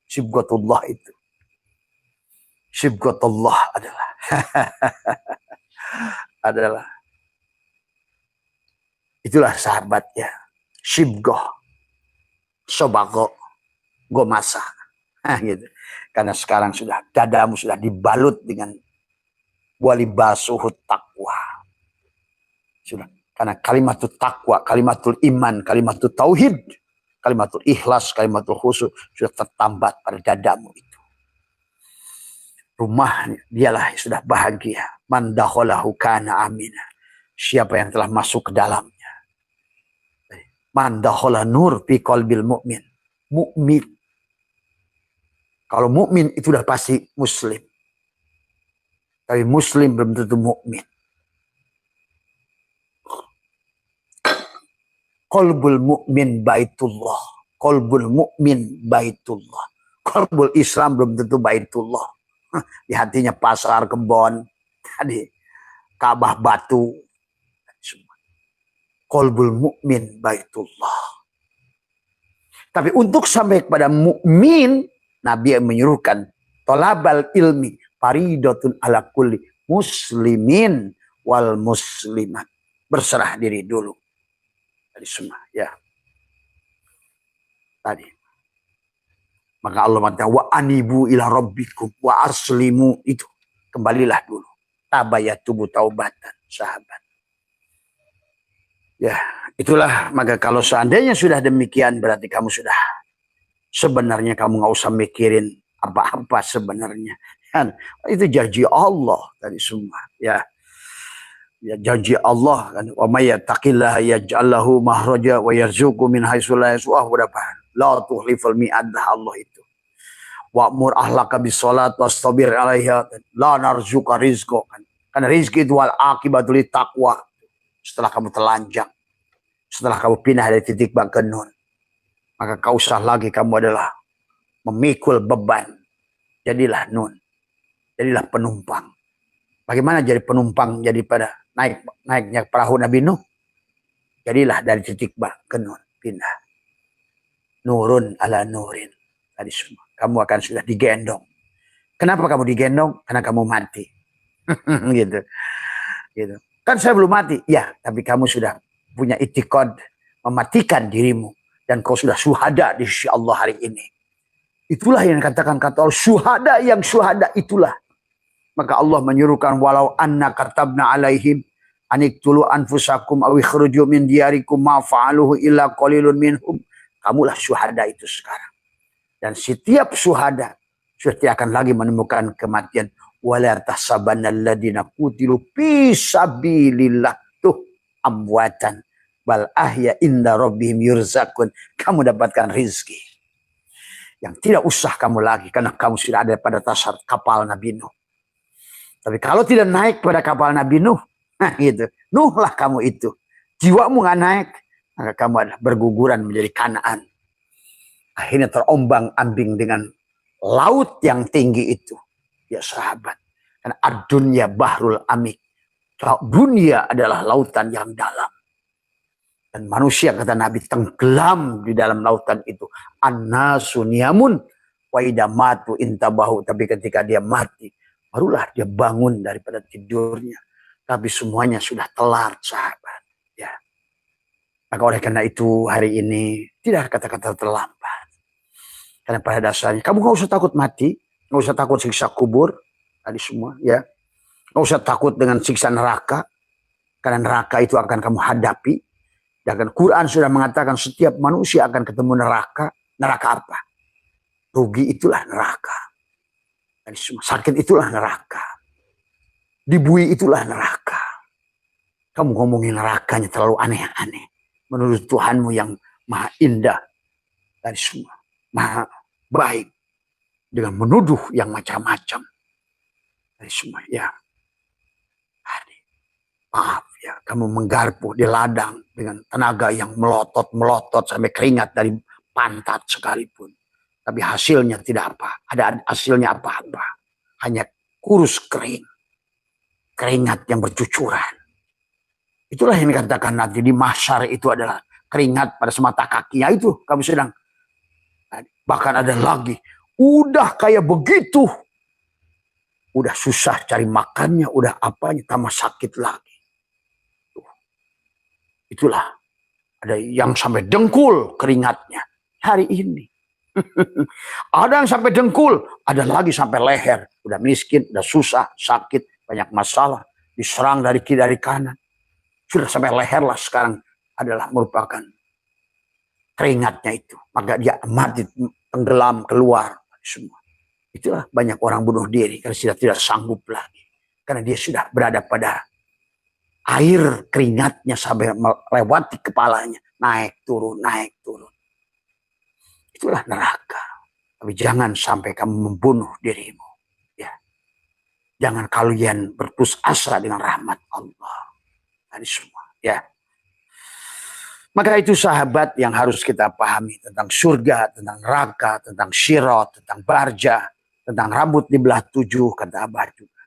Sibghatullah itu. Sibghatullah adalah itulah sahabatnya. Sibghah. Sobago. Gomasa. Gitu. Karena sekarang sudah dadamu sudah dibalut dengan walibasuhut taqwa. Sudah. Karena kalimatul taqwa, kalimatul iman, kalimatul tauhid, kalimatul ikhlas, kalimatul khusyuk sudah tertambat pada dadamu itu. Rumahnya dialah yang sudah bahagia. Man dakhalahu kana amina. Siapa yang telah masuk ke dalamnya. Man dakhala nur fi qalbil mu'min. Mukmin. Kalau mukmin itu sudah pasti muslim. Tapi muslim belum tentu mukmin. Qalbul mu'min baitullah. Qalbul mu'min baitullah. Qalbul Islam belum tentu baitullah. Di hatinya pasar, kebon, tadi Ka'bah batu. Qalbul mu'min baitullah. Tapi untuk sampai kepada mukmin, Nabi yang menyuruhkan tolabal ilmi faridatun ala kulli muslimin wal muslimat. Berserah diri dulu. Tadi semua ya. Tadi. Maka Allah mengatakan wa anibu ila rabbikum wa aslimu, itu. Kembalilah dulu. Tabayatubu taubatan, sahabat. Ya, itulah. Maka kalau seandainya sudah demikian, berarti kamu sudah sebenarnya kamu nggak usah mikirin apa-apa sebenarnya. Kan? Itu janji Allah tadi semua. Ya. Ya janji Allah kan, wa may yattaqillaha yaj'al lahu makhraja wa yarzuqhu min haitsu la yahtasib. Berapa? La tuhliful mi'ad, Allah itu. Wa'mur ahlaka bis salat wastabir 'alaiha la narzuqa rizqa. Karena rezeki itu wal akibatu lit taqwa. Setelah kamu telanjang, setelah kamu pindah dari titik ba ke nun, maka kau usah lagi kamu adalah memikul beban. Jadilah nun. Jadilah penumpang. Bagaimana jadi penumpang jadi pada naiknya perahu Nabi Nuh? Jadilah dari titik ba ke nun, pindah. Nurun ala nurin. Tadi semua. Kamu akan sudah digendong. Kenapa kamu digendong? Karena kamu mati. Gitu. Gitu. Kan saya belum mati. Ya, tapi kamu sudah punya itikad mematikan dirimu. Dan kau sudah syuhada di sisi Allah hari ini. Itulah yang dikatakan kata Allah. Syuhada yang syuhada itulah. Maka Allah menyuruhkan walau anna katabna alaihim aniktulu anfusakum aw ikhruju min diyarikum ma fa'aluhu illa qalilun minhum. Kamulah syuhada itu sekarang. Dan setiap syuhada sudah tidak akan lagi menemukan kematian. Wala tahsabanna alladziina qutilu fi sabilillah tuh amwatan bal ahya inda rabbihim yurzaqun. Kamu dapatkan rezeki yang tidak usah kamu lagi karena kamu sudah ada pada dasar kapal Nabi Nuh. Tapi kalau tidak naik pada kapal Nabi Nuh, nah gitu, Nuhlah kamu itu. Jiwamu nggak naik, maka kamu adalah berguguran menjadi Kanaan. Akhirnya terombang-ambing dengan laut yang tinggi itu. Ya sahabat, karena ad-dunya bahrul amik. Dunia adalah lautan yang dalam. Dan manusia, kata Nabi, tenggelam di dalam lautan itu. An-nasu niyamun wa idza matu intabahu. Tapi ketika dia mati, barulah dia bangun daripada tidurnya. Tapi semuanya sudah telat, sahabat. Ya. Maka oleh karena itu hari ini tidak kata-kata terlambat. Karena pada dasarnya kamu gak usah takut mati, gak usah takut siksa kubur, tadi semua, ya. Gak usah takut dengan siksa neraka, karena neraka itu akan kamu hadapi. Dan Quran sudah mengatakan setiap manusia akan ketemu neraka. Neraka apa? Rugi itulah neraka. Tadi semua, sakit itulah neraka. Dibui itulah neraka. Kamu ngomongin nerakanya terlalu aneh-aneh. menurut Tuhanmu yang maha indah dari semua, maha baik, dengan menuduh yang macam-macam dari semua. Ya, maaf ya, kamu menggarpu di ladang dengan tenaga yang melotot-melotot sampai keringat dari pantat sekalipun. Tapi hasilnya tidak apa. Ada hasilnya apa-apa. Hanya kurus kering. Keringat yang bercucuran. Itulah yang dikatakan nanti di mahsyar itu adalah keringat pada semata kakinya itu. Kamu sedang. Bahkan ada lagi. Udah kayak begitu. Udah susah cari makannya. Udah apanya. Tambah sakit lagi. Itulah. Ada yang sampai dengkul keringatnya. Hari ini. Ada yang sampai dengkul. Ada lagi sampai leher. Udah miskin. Udah susah. Sakit. Banyak masalah. Diserang dari kiri dari kanan. Sudah sampai leher lah sekarang adalah merupakan keringatnya itu. Maka dia mati, tenggelam, keluar. Semua. Itulah banyak orang bunuh diri karena sudah tidak sanggup lagi. Karena dia sudah berada pada air keringatnya sampai melewati kepalanya. Naik, turun, naik, turun. Itulah neraka. Tapi jangan sampai kamu membunuh dirimu. Ya. Jangan kalian berputus asa dengan rahmat Allah. Ini semua, ya. Maka itu sahabat yang harus kita pahami tentang surga, tentang neraka, tentang syirat, tentang barja, tentang rambut di belah 7 kata Abah juga.